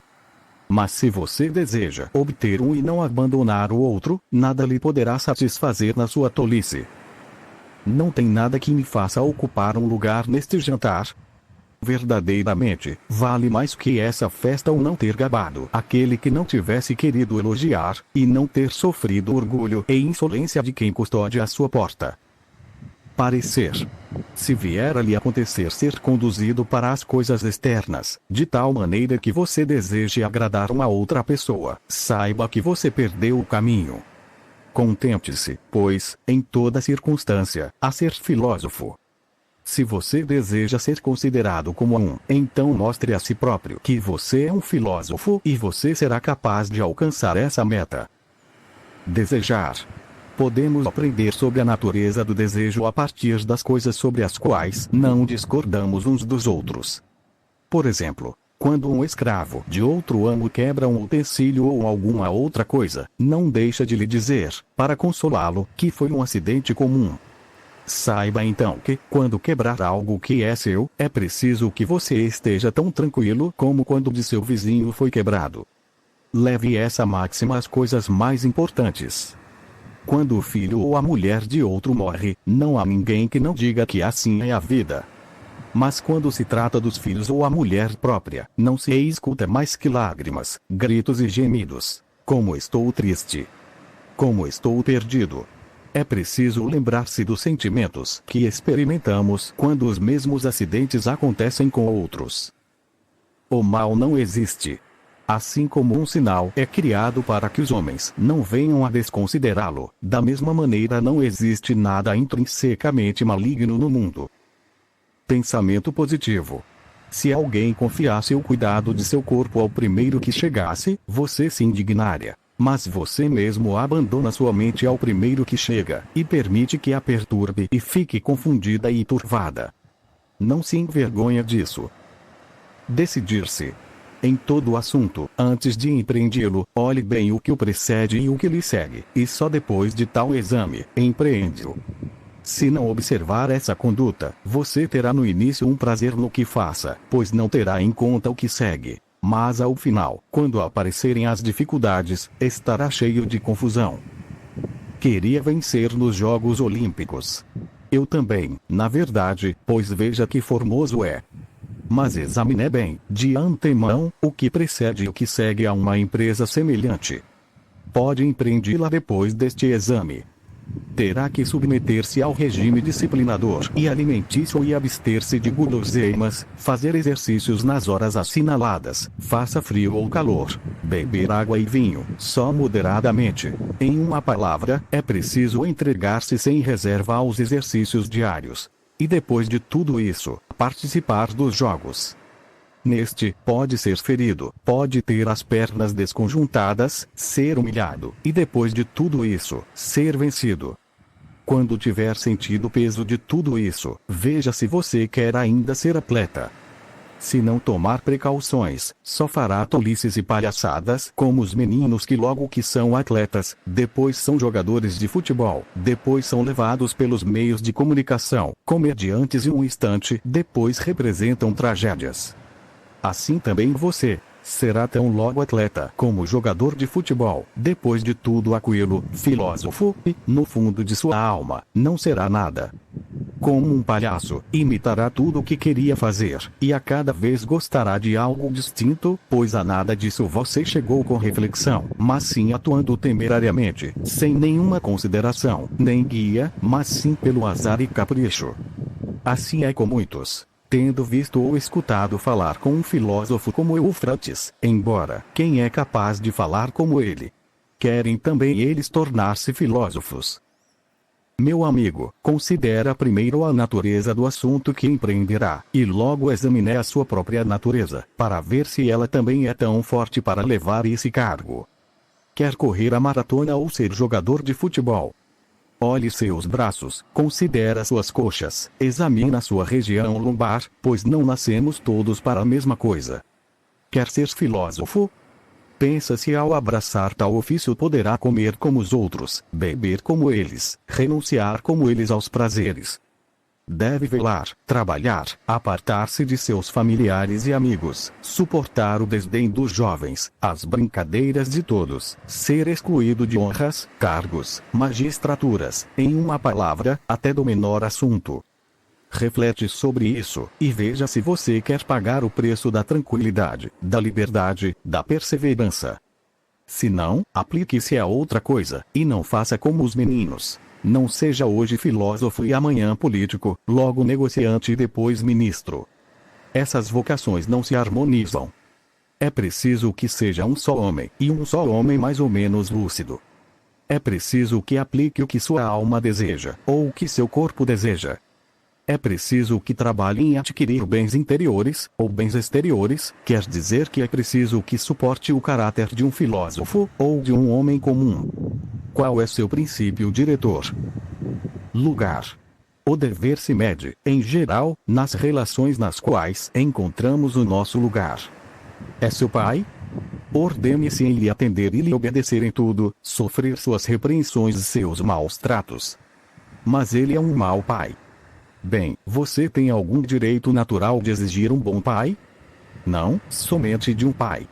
Mas se você deseja obter um e não abandonar o outro, nada lhe poderá satisfazer na sua tolice. Não tem nada que me faça ocupar um lugar neste jantar. Verdadeiramente, vale mais que essa festa o não ter gabado aquele que não tivesse querido elogiar, e não ter sofrido orgulho e insolência de quem custódia a sua porta. Parecer. Se vier a lhe acontecer ser conduzido para as coisas externas, de tal maneira que você deseje agradar uma outra pessoa, saiba que você perdeu o caminho. Contente-se, pois, em toda circunstância, a ser filósofo. Se você deseja ser considerado como um, então mostre a si próprio que você é um filósofo e você será capaz de alcançar essa meta. Desejar. Podemos aprender sobre a natureza do desejo a partir das coisas sobre as quais não discordamos uns dos outros. Por exemplo, quando um escravo de outro amo quebra um utensílio ou alguma outra coisa, não deixa de lhe dizer, para consolá-lo, que foi um acidente comum. Saiba então que, quando quebrar algo que é seu, é preciso que você esteja tão tranquilo como quando de seu vizinho foi quebrado. Leve essa máxima às coisas mais importantes. Quando o filho ou a mulher de outro morre, não há ninguém que não diga que assim é a vida. Mas quando se trata dos filhos ou a mulher própria, não se escuta mais que lágrimas, gritos e gemidos. Como estou triste! Como estou perdido! É preciso lembrar-se dos sentimentos que experimentamos quando os mesmos acidentes acontecem com outros. O mal não existe. Assim como um sinal é criado para que os homens não venham a desconsiderá-lo, da mesma maneira não existe nada intrinsecamente maligno no mundo. Pensamento positivo. Se alguém confiasse o cuidado de seu corpo ao primeiro que chegasse, você se indignaria. Mas você mesmo abandona sua mente ao primeiro que chega, e permite que a perturbe e fique confundida e turvada. Não se envergonha disso. Decidir-se. Em todo o assunto, antes de empreendê-lo, olhe bem o que o precede e o que lhe segue, e só depois de tal exame, empreende-o. Se não observar essa conduta, você terá no início um prazer no que faça, pois não terá em conta o que segue. Mas ao final, quando aparecerem as dificuldades, estará cheio de confusão. Queria vencer nos Jogos Olímpicos. Eu também, na verdade, pois veja que formoso é. Mas examine bem, de antemão, o que precede e o que segue a uma empresa semelhante. Pode empreendê-la depois deste exame. Terá que submeter-se ao regime disciplinador e alimentício e abster-se de guloseimas, fazer exercícios nas horas assinaladas, faça frio ou calor, beber água e vinho, só moderadamente. Em uma palavra, é preciso entregar-se sem reserva aos exercícios diários. e depois de tudo isso, participar dos jogos. Neste, pode ser ferido, pode ter as pernas desconjuntadas, ser humilhado, e depois de tudo isso, ser vencido. Quando tiver sentido o peso de tudo isso, veja se você quer ainda ser atleta. Se não tomar precauções, só fará tolices e palhaçadas, como os meninos que logo que são atletas, depois são jogadores de futebol, depois são levados pelos meios de comunicação, comediantes e um instante depois representam tragédias. Assim também você será tão logo atleta como jogador de futebol, depois de tudo aquilo, filósofo, e, no fundo de sua alma, não será nada. Como um palhaço, imitará tudo o que queria fazer, e a cada vez gostará de algo distinto, pois a nada disso você chegou com reflexão, mas sim atuando temerariamente, sem nenhuma consideração, nem guia, mas sim pelo azar e capricho. Assim é com muitos. Tendo visto ou escutado falar com um filósofo como Eufrates, embora quem é capaz de falar como ele? Querem também eles tornar-se filósofos. Meu amigo, considera primeiro a natureza do assunto que empreenderá, e logo examine a sua própria natureza, para ver se ela também é tão forte para levar esse cargo. Quer correr a maratona ou ser jogador de futebol? Olhe seus braços, considera suas coxas, examina sua região lombar, pois não nascemos todos para a mesma coisa. Quer ser filósofo? Pensa se ao abraçar tal ofício poderá comer como os outros, beber como eles, renunciar como eles aos prazeres. Deve velar, trabalhar, apartar-se de seus familiares e amigos, suportar o desdém dos jovens, as brincadeiras de todos, ser excluído de honras, cargos, magistraturas, em uma palavra, até do menor assunto. Reflete sobre isso, e veja se você quer pagar o preço da tranquilidade, da liberdade, da perseverança. Se não, aplique-se a outra coisa, e não faça como os meninos. Não seja hoje filósofo e amanhã político, logo negociante e depois ministro. Essas vocações não se harmonizam. É preciso que seja um só homem, e um só homem mais ou menos lúcido. É preciso que aplique o que sua alma deseja, ou o que seu corpo deseja. É preciso que trabalhe em adquirir bens interiores, ou bens exteriores, quer dizer que é preciso que suporte o caráter de um filósofo, ou de um homem comum. Qual é seu princípio diretor? Lugar. O dever se mede, em geral, nas relações nas quais encontramos o nosso lugar. É seu pai? Ordene-se em lhe atender e lhe obedecer em tudo, sofrer suas repreensões e seus maus tratos. Mas ele é um mau pai. Bem, você tem algum direito natural de exigir um bom pai? Não, somente de um pai.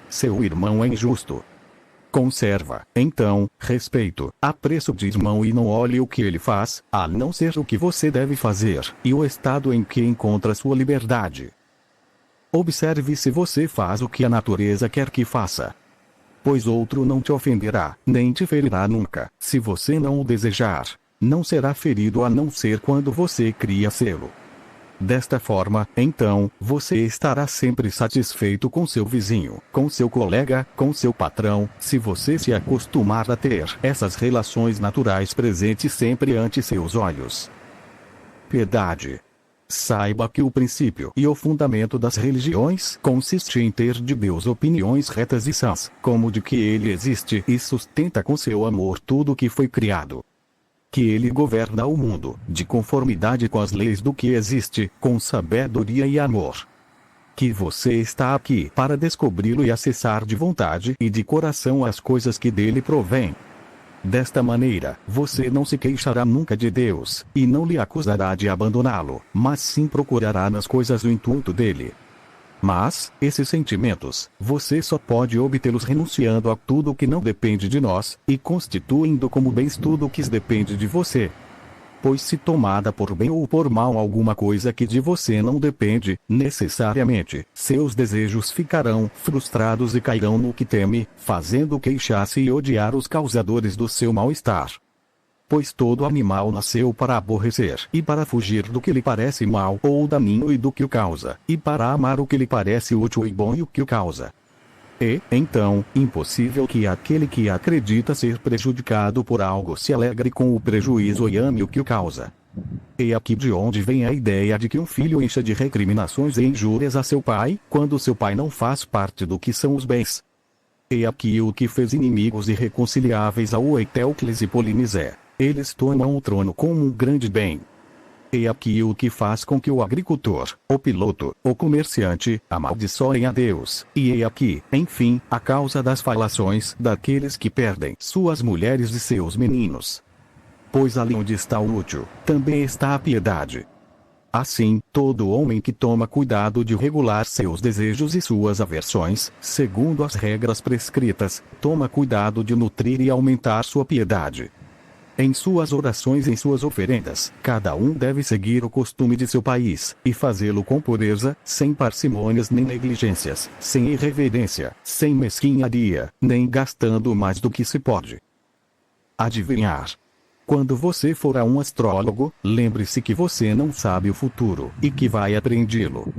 Seu irmão é injusto. Conserva, então, respeito, apreço de irmão e não olhe o que ele faz, a não ser o que você deve fazer, e o estado em que encontra sua liberdade. Observe se você faz o que a natureza quer que faça. Pois outro não te ofenderá, nem te ferirá nunca, se você não o desejar. Não será ferido a não ser quando você cria sê-lo. Desta forma, então, você estará sempre satisfeito com seu vizinho, com seu colega, com seu patrão, se você se acostumar a ter essas relações naturais presentes sempre ante seus olhos. Piedade. Saiba que o princípio e o fundamento das religiões consiste em ter de Deus opiniões retas e sãs, como de que ele existe e sustenta com seu amor tudo o que foi criado. Que ele governa o mundo, de conformidade com as leis do que existe, com sabedoria e amor. Que você está aqui para descobri-lo e acessar de vontade e de coração as coisas que dele provêm. Desta maneira, você não se queixará nunca de Deus, e não lhe acusará de abandoná-lo, mas sim procurará nas coisas o intuito dele. Mas, esses sentimentos, você só pode obtê-los renunciando a tudo o que não depende de nós, e constituindo como bens tudo o que depende de você. Pois se tomada por bem ou por mal alguma coisa que de você não depende, necessariamente, seus desejos ficarão frustrados e cairão no que teme, fazendo queixar-se e odiar os causadores do seu mal-estar. Pois todo animal nasceu para aborrecer e para fugir do que lhe parece mal ou daninho e do que o causa, e para amar o que lhe parece útil e bom e o que o causa. E, então, impossível que aquele que acredita ser prejudicado por algo se alegre com o prejuízo e ame o que o causa. E aqui de onde vem a ideia de que um filho encha de recriminações e injúrias a seu pai, quando seu pai não faz parte do que são os bens. E aqui o que fez inimigos irreconciliáveis ao Etéocles e Polinizé. Eles tomam o trono como um grande bem. E aqui o que faz com que o agricultor, o piloto, o comerciante, amaldiçoem a Deus. E aqui, enfim, a causa das falações daqueles que perdem suas mulheres e seus meninos. Pois ali onde está o útil, também está a piedade. Assim, todo homem que toma cuidado de regular seus desejos e suas aversões, segundo as regras prescritas, toma cuidado de nutrir e aumentar sua piedade. Em suas orações e em suas oferendas, cada um deve seguir o costume de seu país, e fazê-lo com pureza, sem parcimônias nem negligências, sem irreverência, sem mesquinharia, nem gastando mais do que se pode. Adivinhar. Quando você for a um astrólogo, lembre-se que você não sabe o futuro, e que vai aprendê-lo.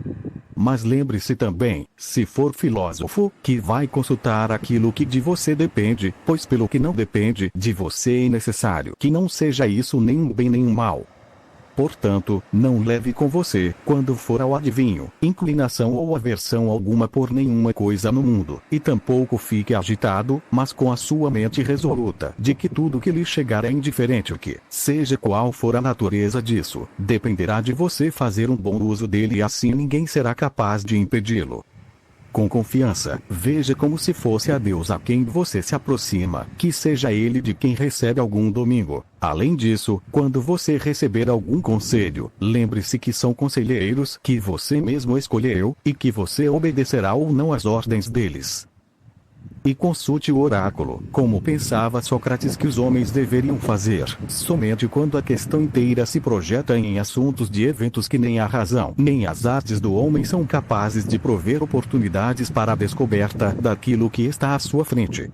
Mas lembre-se também, se for filósofo, que vai consultar aquilo que de você depende, pois pelo que não depende de você é necessário que não seja isso nem um bem nem um mal. Portanto, não leve com você, quando for ao adivinho, inclinação ou aversão alguma por nenhuma coisa no mundo, e tampouco fique agitado, mas com a sua mente resoluta, de que tudo que lhe chegar é indiferente o que, seja qual for a natureza disso, dependerá de você fazer um bom uso dele e assim ninguém será capaz de impedi-lo. Com confiança, veja como se fosse a Deus a quem você se aproxima, que seja Ele de quem recebe algum domingo. Além disso, quando você receber algum conselho, lembre-se que são conselheiros que você mesmo escolheu, e que você obedecerá ou não às ordens deles. E consulte o oráculo, como pensava Sócrates que os homens deveriam fazer, somente quando a questão inteira se projeta em assuntos de eventos que nem a razão, nem as artes do homem são capazes de prover oportunidades para a descoberta daquilo que está à sua frente.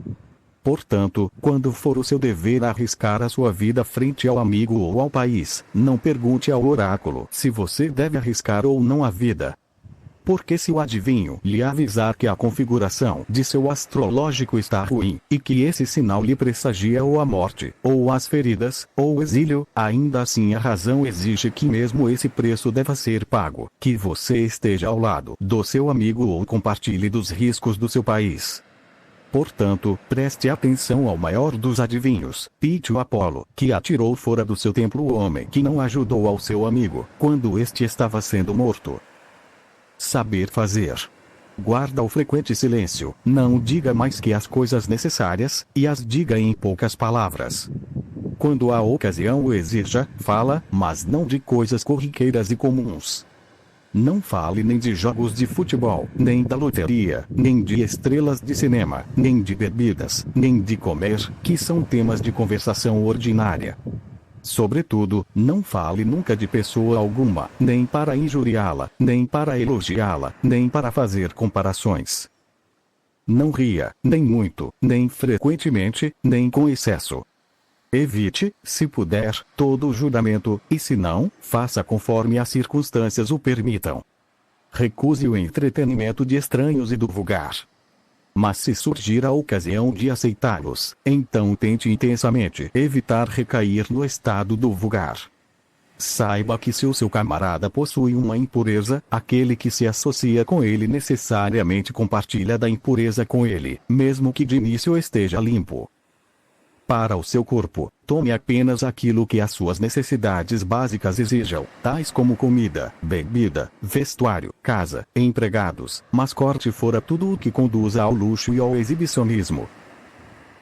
Portanto, quando for o seu dever arriscar a sua vida frente ao amigo ou ao país, não pergunte ao oráculo se você deve arriscar ou não a vida. Porque se o adivinho lhe avisar que a configuração de seu astrológico está ruim, e que esse sinal lhe pressagia ou a morte, ou as feridas, ou o exílio, ainda assim a razão exige que mesmo esse preço deva ser pago, que você esteja ao lado do seu amigo ou compartilhe dos riscos do seu país. Portanto, preste atenção ao maior dos adivinhos, Pítio Apolo, que atirou fora do seu templo o homem que não ajudou ao seu amigo, quando este estava sendo morto. Saber fazer. Guarda o frequente silêncio, não diga mais que as coisas necessárias, e as diga em poucas palavras. Quando a ocasião o exija, fala, mas não de coisas corriqueiras e comuns. Não fale nem de jogos de futebol, nem da loteria, nem de estrelas de cinema, nem de bebidas, nem de comer, que são temas de conversação ordinária. Sobretudo, não fale nunca de pessoa alguma, nem para injuriá-la, nem para elogiá-la, nem para fazer comparações. Não ria, nem muito, nem frequentemente, nem com excesso. Evite, se puder, todo juramento, e se não, faça conforme as circunstâncias o permitam. Recuse o entretenimento de estranhos e do vulgar. Mas se surgir a ocasião de aceitá-los, então tente intensamente evitar recair no estado do vulgar. Saiba que se o seu camarada possui uma impureza, aquele que se associa com ele necessariamente compartilha da impureza com ele, mesmo que de início esteja limpo. Para o seu corpo, tome apenas aquilo que as suas necessidades básicas exijam, tais como comida, bebida, vestuário, casa, empregados, mas corte fora tudo o que conduza ao luxo e ao exibicionismo.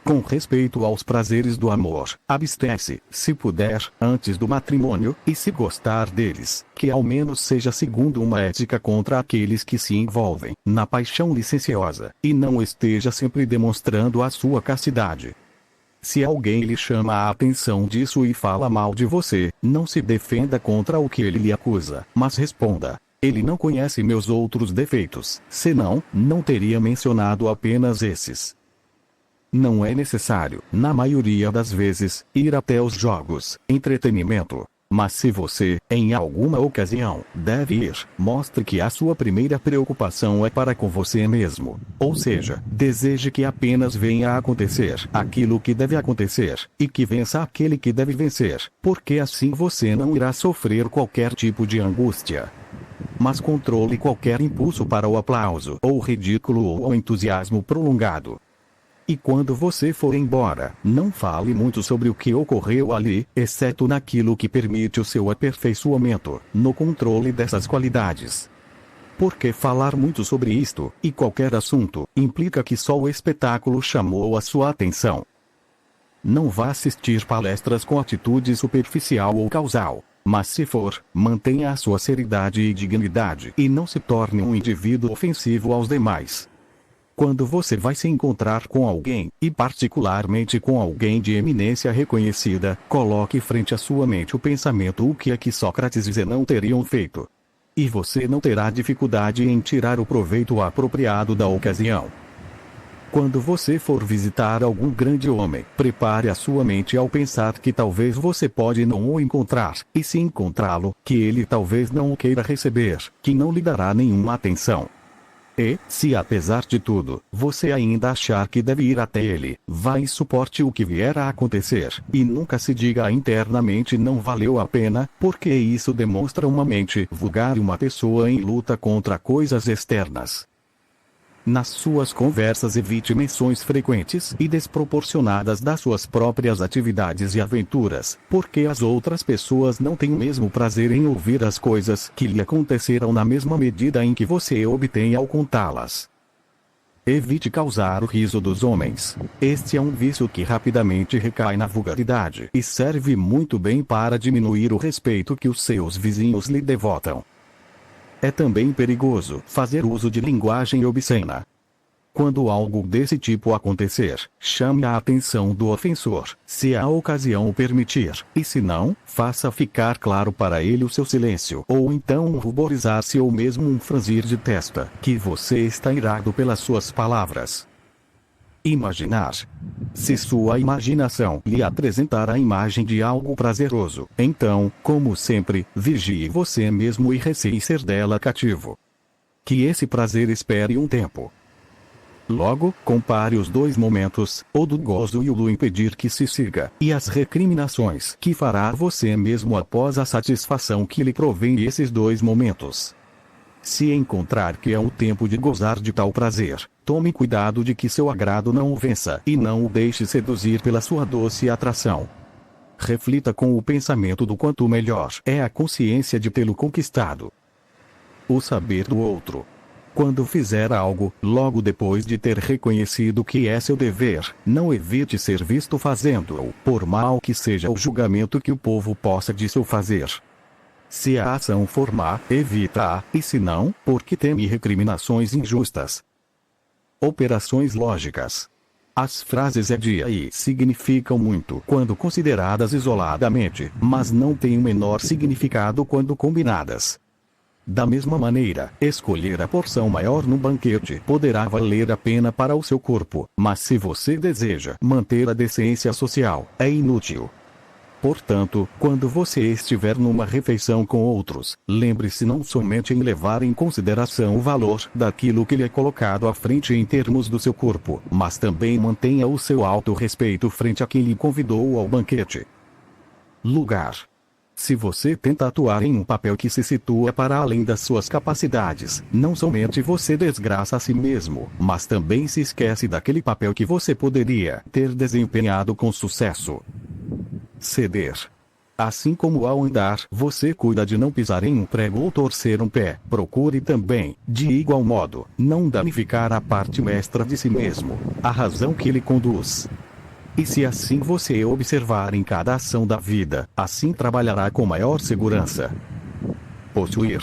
Com respeito aos prazeres do amor, abstenha-se, se puder, antes do matrimônio, e se gostar deles, que ao menos seja segundo uma ética contra aqueles que se envolvem na paixão licenciosa, e não esteja sempre demonstrando a sua castidade. Se alguém lhe chama a atenção disso e fala mal de você, não se defenda contra o que ele lhe acusa, mas responda: ele não conhece meus outros defeitos, senão, não teria mencionado apenas esses. Não é necessário, na maioria das vezes, ir até os jogos, entretenimento. Mas se você, em alguma ocasião, deve ir, mostre que a sua primeira preocupação é para com você mesmo. Ou seja, deseje que apenas venha a acontecer aquilo que deve acontecer, e que vença aquele que deve vencer, porque assim você não irá sofrer qualquer tipo de angústia. Mas controle qualquer impulso para o aplauso, ou ridículo ou entusiasmo prolongado. E quando você for embora, não fale muito sobre o que ocorreu ali, exceto naquilo que permite o seu aperfeiçoamento, no controle dessas qualidades. Porque falar muito sobre isto, e qualquer assunto, implica que só o espetáculo chamou a sua atenção. Não vá assistir palestras com atitude superficial ou causal. Mas se for, mantenha a sua seriedade e dignidade e não se torne um indivíduo ofensivo aos demais. Quando você vai se encontrar com alguém, e particularmente com alguém de eminência reconhecida, coloque frente à sua mente o pensamento o que é que Sócrates e Zenão teriam feito. E você não terá dificuldade em tirar o proveito apropriado da ocasião. Quando você for visitar algum grande homem, prepare a sua mente ao pensar que talvez você pode não o encontrar, e se encontrá-lo, que ele talvez não o queira receber, que não lhe dará nenhuma atenção. E, se apesar de tudo, você ainda achar que deve ir até ele, vá e suporte o que vier a acontecer, e nunca se diga internamente não valeu a pena, porque isso demonstra uma mente vulgar e uma pessoa em luta contra coisas externas. Nas suas conversas evite menções frequentes e desproporcionadas das suas próprias atividades e aventuras, porque as outras pessoas não têm o mesmo prazer em ouvir as coisas que lhe aconteceram na mesma medida em que você obtém ao contá-las. Evite causar o riso dos homens. Este é um vício que rapidamente recai na vulgaridade e serve muito bem para diminuir o respeito que os seus vizinhos lhe devotam. É também perigoso fazer uso de linguagem obscena. Quando algo desse tipo acontecer, chame a atenção do ofensor, se a ocasião o permitir, e se não, faça ficar claro para ele o seu silêncio, ou então um ruborizar-se ou mesmo um franzir de testa, que você está irado pelas suas palavras. Imaginar. Se sua imaginação lhe apresentar a imagem de algo prazeroso, então, como sempre, vigie você mesmo e receie ser dela cativo. Que esse prazer espere um tempo. Logo, compare os dois momentos, o do gozo e o do impedir que se siga, e as recriminações que fará você mesmo após a satisfação que lhe provém esses dois momentos. Se encontrar que é o tempo de gozar de tal prazer, tome cuidado de que seu agrado não o vença e não o deixe seduzir pela sua doce atração. Reflita com o pensamento do quanto melhor é a consciência de tê-lo conquistado. O saber do outro. Quando fizer algo, logo depois de ter reconhecido que é seu dever, não evite ser visto fazendo-o, por mal que seja o julgamento que o povo possa disso fazer. Se a ação for má, evita-a, e se não, porque teme recriminações injustas. Operações lógicas. As frases é de aí significam muito quando consideradas isoladamente, mas não têm o menor significado quando combinadas. Da mesma maneira, escolher a porção maior no banquete poderá valer a pena para o seu corpo, mas se você deseja manter a decência social, é inútil. Portanto, quando você estiver numa refeição com outros, lembre-se não somente em levar em consideração o valor daquilo que lhe é colocado à frente em termos do seu corpo, mas também mantenha o seu auto-respeito frente a quem lhe convidou ao banquete. Lugar. Se você tenta atuar em um papel que se situa para além das suas capacidades, não somente você desgraça a si mesmo, mas também se esquece daquele papel que você poderia ter desempenhado com sucesso. Ceder. Assim como ao andar, você cuida de não pisar em um prego ou torcer um pé, procure também, de igual modo, não danificar a parte mestra de si mesmo, a razão que lhe conduz. E se assim você observar em cada ação da vida, assim trabalhará com maior segurança. Possuir.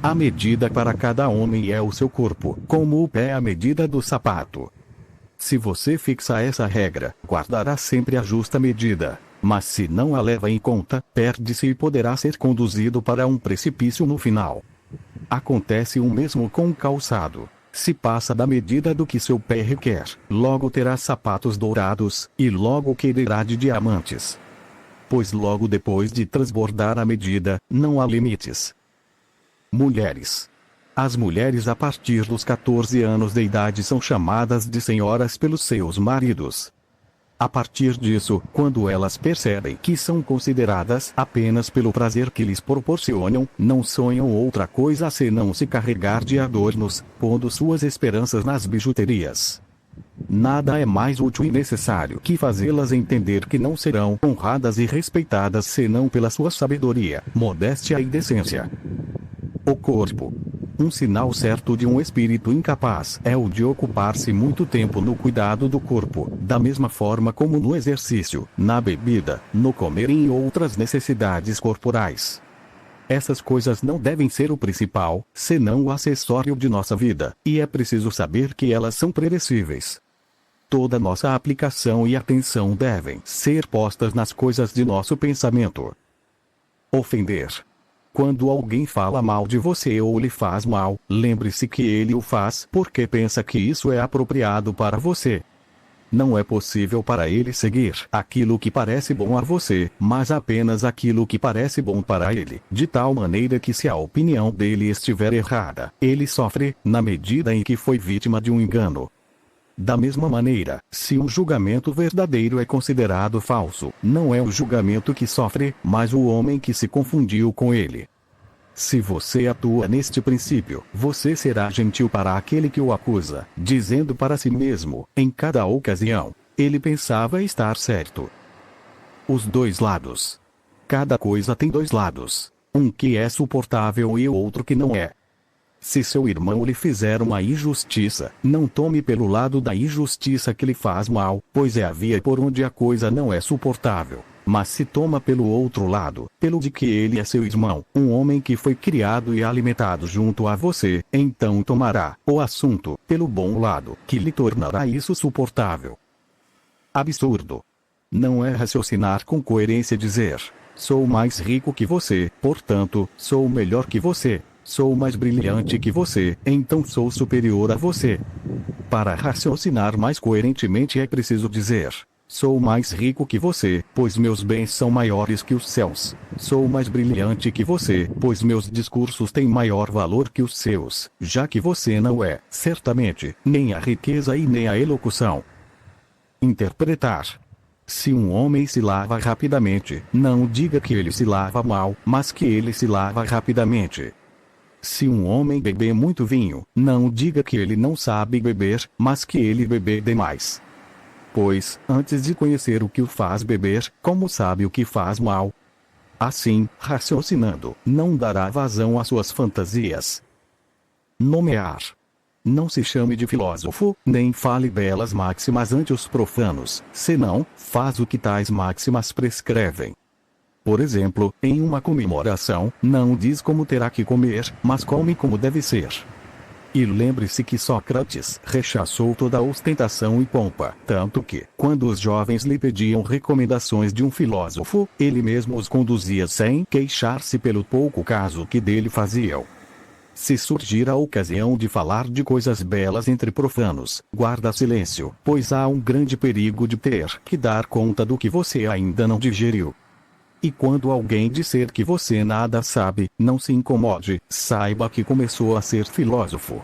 A medida para cada homem é o seu corpo, como o pé é a medida do sapato. Se você fixa essa regra, guardará sempre a justa medida. Mas se não a leva em conta, perde-se e poderá ser conduzido para um precipício no final. Acontece o mesmo com o calçado. Se passa da medida do que seu pé requer, logo terá sapatos dourados, e logo quererá de diamantes. pois logo depois de transbordar a medida, não há limites. Mulheres. As mulheres a partir dos 14 anos de idade são chamadas de senhoras pelos seus maridos. A partir disso, quando elas percebem que são consideradas apenas pelo prazer que lhes proporcionam, não sonham outra coisa senão se carregar de adornos, pondo suas esperanças nas bijuterias. Nada é mais útil e necessário que fazê-las entender que não serão honradas e respeitadas senão pela sua sabedoria, modéstia e decência. O corpo. Um sinal certo de um espírito incapaz é o de ocupar-se muito tempo no cuidado do corpo, da mesma forma como no exercício, na bebida, no comer e em outras necessidades corporais. Essas coisas não devem ser o principal, senão o acessório de nossa vida, e é preciso saber que elas são perecíveis. Toda nossa aplicação e atenção devem ser postas nas coisas de nosso pensamento. Ofender. Quando alguém fala mal de você ou lhe faz mal, lembre-se que ele o faz porque pensa que isso é apropriado para você. Não é possível para ele seguir aquilo que parece bom a você, mas apenas aquilo que parece bom para ele, de tal maneira que se a opinião dele estiver errada, ele sofre, na medida em que foi vítima de um engano. Da mesma maneira, se um julgamento verdadeiro é considerado falso, não é o julgamento que sofre, mas o homem que se confundiu com ele. Se você atua neste princípio, você será gentil para aquele que o acusa, dizendo para si mesmo, em cada ocasião, ele pensava estar certo. Os dois lados. Cada coisa tem dois lados, um que é suportável e o outro que não é. Se seu irmão lhe fizer uma injustiça, não tome pelo lado da injustiça que lhe faz mal, pois é a via por onde a coisa não é suportável. Mas se toma pelo outro lado, pelo de que ele é seu irmão, um homem que foi criado e alimentado junto a você, então tomará o assunto pelo bom lado, que lhe tornará isso suportável. Absurdo. Não é raciocinar com coerência dizer: sou mais rico que você, portanto, sou melhor que você. Sou mais brilhante que você, então sou superior a você. Para raciocinar mais coerentemente é preciso dizer: sou mais rico que você, pois meus bens são maiores que os céus. Sou mais brilhante que você, pois meus discursos têm maior valor que os seus, já que você não é, certamente, nem a riqueza e nem a elocução. Interpretar. Se um homem se lava rapidamente, não diga que ele se lava mal, mas que ele se lava rapidamente. Se um homem bebe muito vinho, não diga que ele não sabe beber, mas que ele bebe demais. Pois, antes de conhecer o que o faz beber, como sabe o que faz mal? Assim, raciocinando, não dará vazão às suas fantasias. Nomear. Não se chame de filósofo, nem fale belas máximas ante os profanos, senão, faz o que tais máximas prescrevem. Por exemplo, em uma comemoração, não diz como terá que comer, mas come como deve ser. E lembre-se que Sócrates rechaçou toda a ostentação e pompa, tanto que, quando os jovens lhe pediam recomendações de um filósofo, ele mesmo os conduzia sem queixar-se pelo pouco caso que dele faziam. Se surgir a ocasião de falar de coisas belas entre profanos, guarda silêncio, pois há um grande perigo de ter que dar conta do que você ainda não digeriu. E quando alguém disser que você nada sabe, não se incomode, saiba que começou a ser filósofo.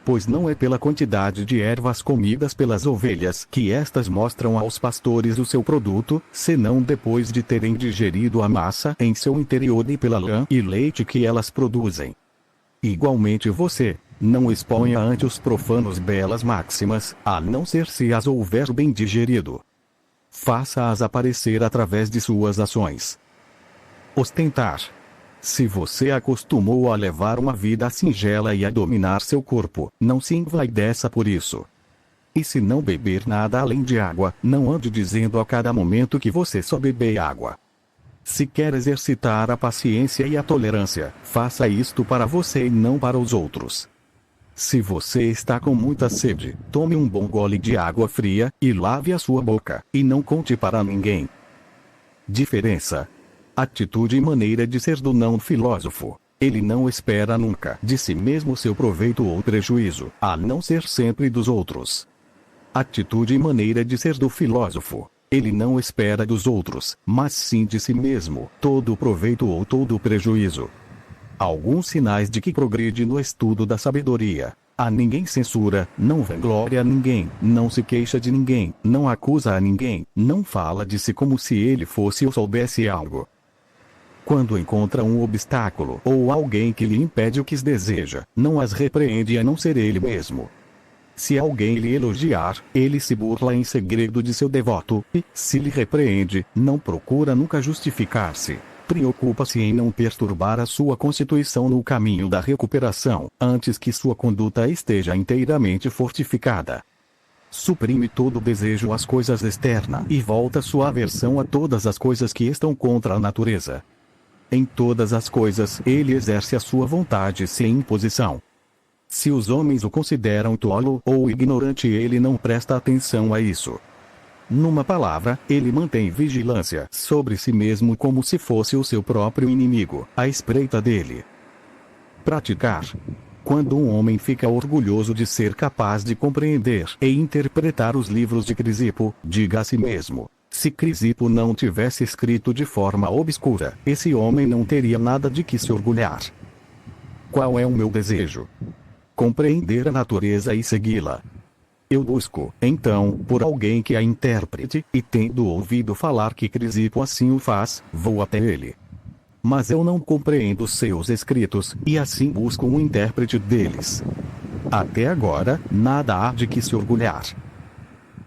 Pois não é pela quantidade de ervas comidas pelas ovelhas que estas mostram aos pastores o seu produto, senão depois de terem digerido a massa em seu interior e pela lã e leite que elas produzem. Igualmente você, não exponha ante os profanos belas máximas, a não ser se as houver bem digerido. Faça-as aparecer através de suas ações. Ostentar. Se você acostumou a levar uma vida singela e a dominar seu corpo, não se envaideça por isso. E se não beber nada além de água, não ande dizendo a cada momento que você só bebe água. Se quer exercitar a paciência e a tolerância, faça isto para você e não para os outros. Se você está com muita sede, tome um bom gole de água fria, e lave a sua boca, e não conte para ninguém. Diferença. Atitude e maneira de ser do não filósofo. Ele não espera nunca de si mesmo seu proveito ou prejuízo, a não ser sempre dos outros. Atitude e maneira de ser do filósofo. Ele não espera dos outros, mas sim de si mesmo, todo o proveito ou todo o prejuízo. Alguns sinais de que progride no estudo da sabedoria. A ninguém censura, não vangloria a ninguém, não se queixa de ninguém, não acusa a ninguém, não fala de si como se ele fosse ou soubesse algo. Quando encontra um obstáculo ou alguém que lhe impede o que deseja, não as repreende a não ser ele mesmo. Se alguém lhe elogiar, ele se burla em segredo de seu devoto, e, se lhe repreende, não procura nunca justificar-se. Preocupa-se em não perturbar a sua constituição no caminho da recuperação, antes que sua conduta esteja inteiramente fortificada. Suprime todo desejo às coisas externas e volta sua aversão a todas as coisas que estão contra a natureza. Em todas as coisas, ele exerce a sua vontade sem imposição. Se os homens o consideram tolo ou ignorante, ele não presta atenção a isso. Numa palavra, ele mantém vigilância sobre si mesmo como se fosse o seu próprio inimigo, à espreita dele. Praticar. Quando um homem fica orgulhoso de ser capaz de compreender e interpretar os livros de Crisipo, diga a si mesmo: se Crisipo não tivesse escrito de forma obscura, esse homem não teria nada de que se orgulhar. Qual é o meu desejo? Compreender a natureza e segui-la. Eu busco, então, por alguém que a interprete, e tendo ouvido falar que Crisipo assim o faz, vou até ele. Mas eu não compreendo seus escritos, e assim busco um intérprete deles. Até agora, nada há de que se orgulhar.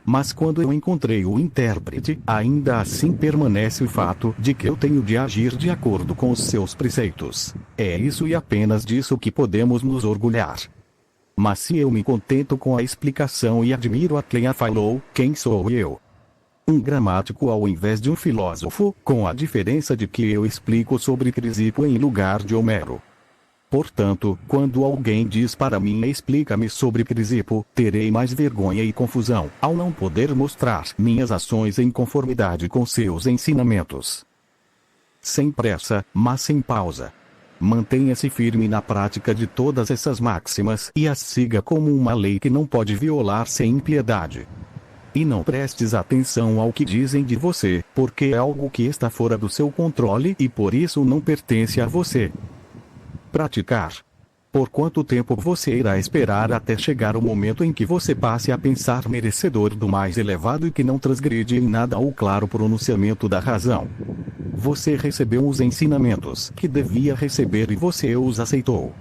Mas quando eu encontrei o intérprete, ainda assim permanece o fato de que eu tenho de agir de acordo com os seus preceitos. É isso e apenas disso que podemos nos orgulhar. Mas se eu me contento com a explicação e admiro a quem a falou, quem sou eu? Um gramático ao invés de um filósofo, com a diferença de que eu explico sobre Crisipo em lugar de Homero. Portanto, quando alguém diz para mim explica-me sobre Crisipo, terei mais vergonha e confusão, ao não poder mostrar minhas ações em conformidade com seus ensinamentos. Sem pressa, mas sem pausa. Mantenha-se firme na prática de todas essas máximas e as siga como uma lei que não pode violar sem impiedade. E não prestes atenção ao que dizem de você, porque é algo que está fora do seu controle e por isso não pertence a você. Praticar. Por quanto tempo você irá esperar até chegar o momento em que você passe a pensar merecedor do mais elevado e que não transgride em nada o claro pronunciamento da razão? Você recebeu os ensinamentos que devia receber e você os aceitou.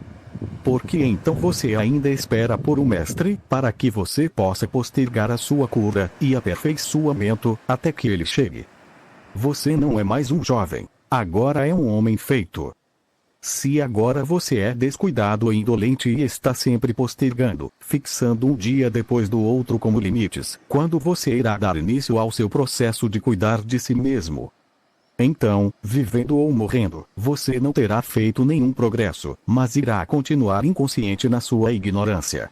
Por que então você ainda espera por um mestre, para que você possa postergar a sua cura e aperfeiçoamento, até que ele chegue? Você não é mais um jovem, agora é um homem feito. Se agora você é descuidado e indolente e está sempre postergando, fixando um dia depois do outro como limites, quando você irá dar início ao seu processo de cuidar de si mesmo? Então, vivendo ou morrendo, você não terá feito nenhum progresso, mas irá continuar inconsciente na sua ignorância.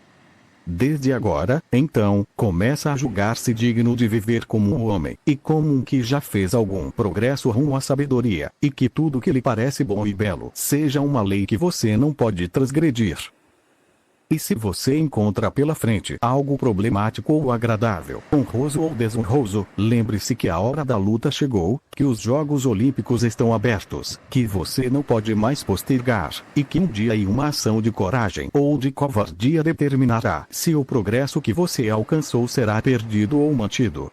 Desde agora, então, começa a julgar-se digno de viver como um homem, e como um que já fez algum progresso rumo à sabedoria, e que tudo que lhe parece bom e belo seja uma lei que você não pode transgredir. E se você encontra pela frente algo problemático ou agradável, honroso ou desonroso, lembre-se que a hora da luta chegou, que os Jogos Olímpicos estão abertos, que você não pode mais postergar, e que um dia e uma ação de coragem ou de covardia determinará se o progresso que você alcançou será perdido ou mantido.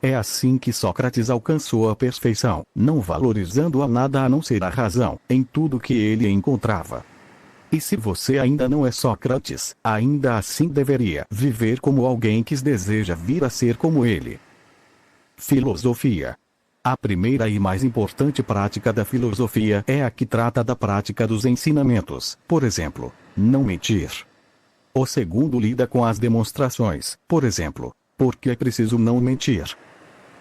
É assim que Sócrates alcançou a perfeição, não valorizando a nada a não ser a razão, em tudo que ele encontrava. E se você ainda não é Sócrates, ainda assim deveria viver como alguém que deseja vir a ser como ele. Filosofia. A primeira e mais importante prática da filosofia é a que trata da prática dos ensinamentos, por exemplo, não mentir. O segundo lida com as demonstrações, por exemplo, porque é preciso não mentir.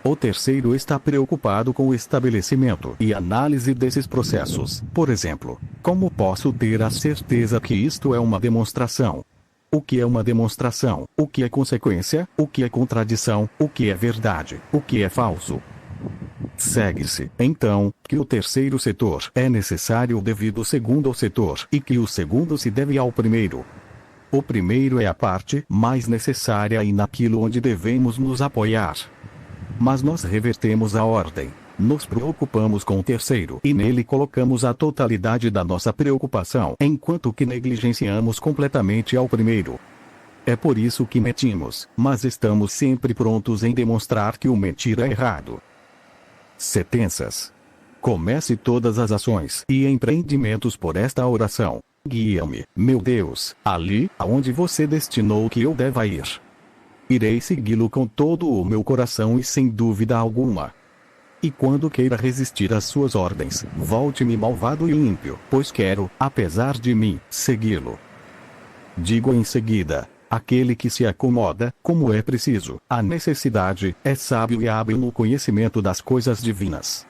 O terceiro está preocupado com o estabelecimento e análise desses processos. Por exemplo, como posso ter a certeza que isto é uma demonstração? O que é uma demonstração? O que é consequência? O que é contradição? O que é verdade? O que é falso? Segue-se, então, que o terceiro setor é necessário devido ao segundo setor e que o segundo se deve ao primeiro. O primeiro é a parte mais necessária e naquilo onde devemos nos apoiar. Mas nós revertemos a ordem. Nos preocupamos com o terceiro e nele colocamos a totalidade da nossa preocupação, enquanto que negligenciamos completamente ao primeiro. É por isso que mentimos, mas estamos sempre prontos em demonstrar que o mentir é errado. Sentenças. Comece todas as ações e empreendimentos por esta oração. Guia-me, meu Deus, ali aonde você destinou que eu deva ir. Irei segui-lo com todo o meu coração e sem dúvida alguma. E quando queira resistir às suas ordens, volte-me malvado e ímpio, pois quero, apesar de mim, segui-lo. Digo em seguida: aquele que se acomoda, como é preciso, à necessidade, é sábio e hábil no conhecimento das coisas divinas.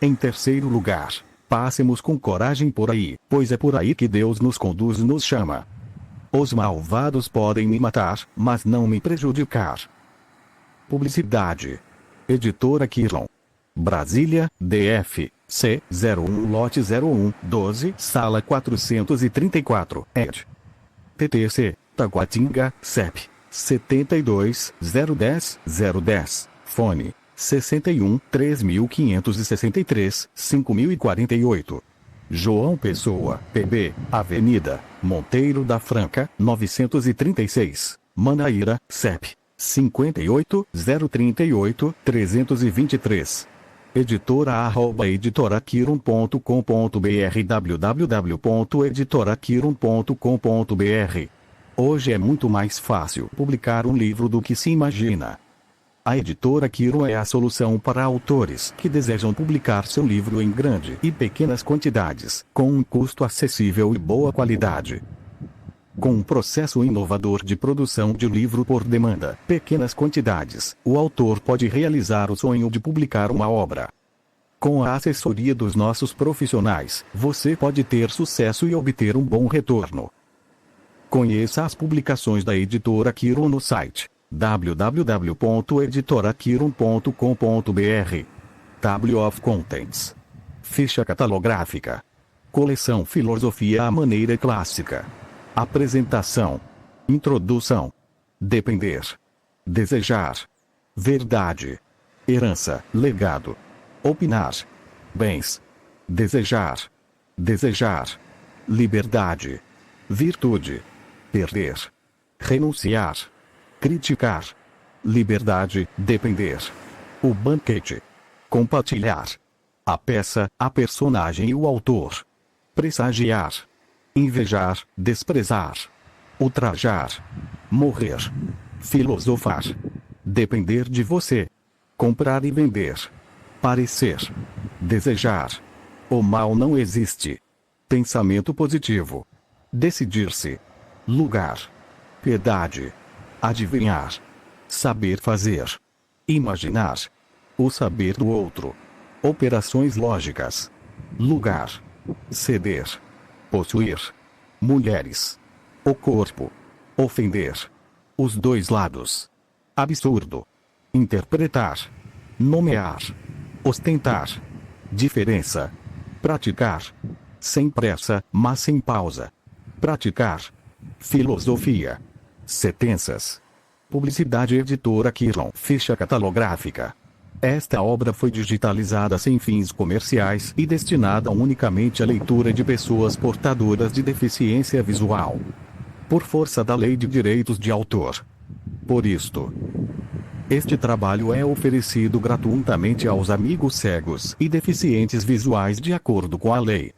Em terceiro lugar, passemos com coragem por aí, pois é por aí que Deus nos conduz e nos chama. Os malvados podem me matar, mas não me prejudicar. Publicidade. Editora Quirón. Brasília, DF, C01 Lote 01, 12, Sala 434, ed. TTC, Taguatinga, CEP, 72 010 010, fone, 61 3563 5048. João Pessoa, PB, Avenida, Monteiro da Franca, 936, Manaíra, CEP, 58 038 323. editora@editoraquiron.com.br www.editoraquiron.com.br. Hoje é muito mais fácil publicar um livro do que se imagina. A editora Quirón é a solução para autores que desejam publicar seu livro em grande e pequenas quantidades, com um custo acessível e boa qualidade. Com um processo inovador de produção de livro por demanda, pequenas quantidades, o autor pode realizar o sonho de publicar uma obra. Com a assessoria dos nossos profissionais, você pode ter sucesso e obter um bom retorno. Conheça as publicações da editora Quirón no site www.editoraquiron.com.br. Table of Contents. Ficha catalográfica. Coleção Filosofia à Maneira Clássica. Apresentação. Introdução. Depender. Desejar. Verdade. Herança, legado. Opinar. Bens. Desejar. Desejar. Liberdade. Virtude. Perder. Renunciar. Criticar. Liberdade, depender. O banquete. Compartilhar. A peça, a personagem e o autor. Pressagiar. Invejar, desprezar. Ultrajar. Morrer. Filosofar. Depender de você. Comprar e vender. Parecer. Desejar. O mal não existe. Pensamento positivo. Decidir-se. Lugar. Piedade. Adivinhar. Saber fazer. Imaginar. O saber do outro. Operações lógicas. Lugar. Ceder. Possuir. Mulheres. O corpo. Ofender. Os dois lados. Absurdo. Interpretar. Nomear. Ostentar. Diferença. Praticar. Sem pressa, mas sem pausa. Praticar. Filosofia. Sentenças. Publicidade. Editora Quirón. Ficha catalográfica. Esta obra foi digitalizada sem fins comerciais e destinada unicamente à leitura de pessoas portadoras de deficiência visual. Por força da Lei de Direitos de Autor. Por isto, este trabalho é oferecido gratuitamente aos amigos cegos e deficientes visuais de acordo com a Lei.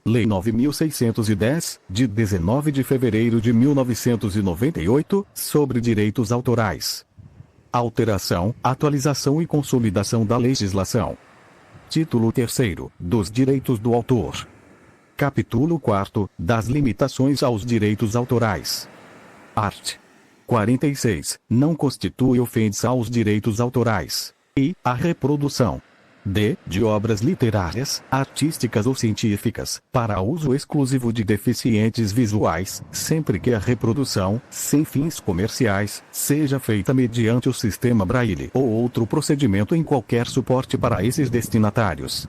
Lei 9.610, de 19 de fevereiro de 1998, sobre direitos autorais. Alteração, atualização e consolidação da legislação. Título 3º, dos direitos do autor. Capítulo 4, das limitações aos direitos autorais. Art. 46, não constitui ofensa aos direitos autorais. E, a reprodução. D. De obras literárias, artísticas ou científicas, para uso exclusivo de deficientes visuais, sempre que a reprodução, sem fins comerciais, seja feita mediante o sistema Braille ou outro procedimento em qualquer suporte para esses destinatários.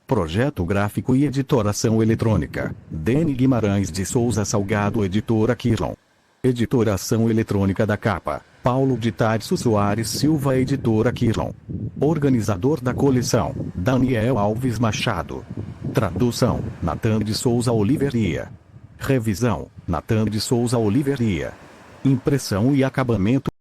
Projeto gráfico e editoração eletrônica. Dene Guimarães de Souza Salgado. Editora Quirón. Editoração eletrônica da capa. Paulo de Tarso Soares Silva, editora Quirón. Organizador da coleção, Daniel Alves Machado. Tradução, Natan de Souza Oliveira. Revisão, Natan de Souza Oliveira. Impressão e acabamento,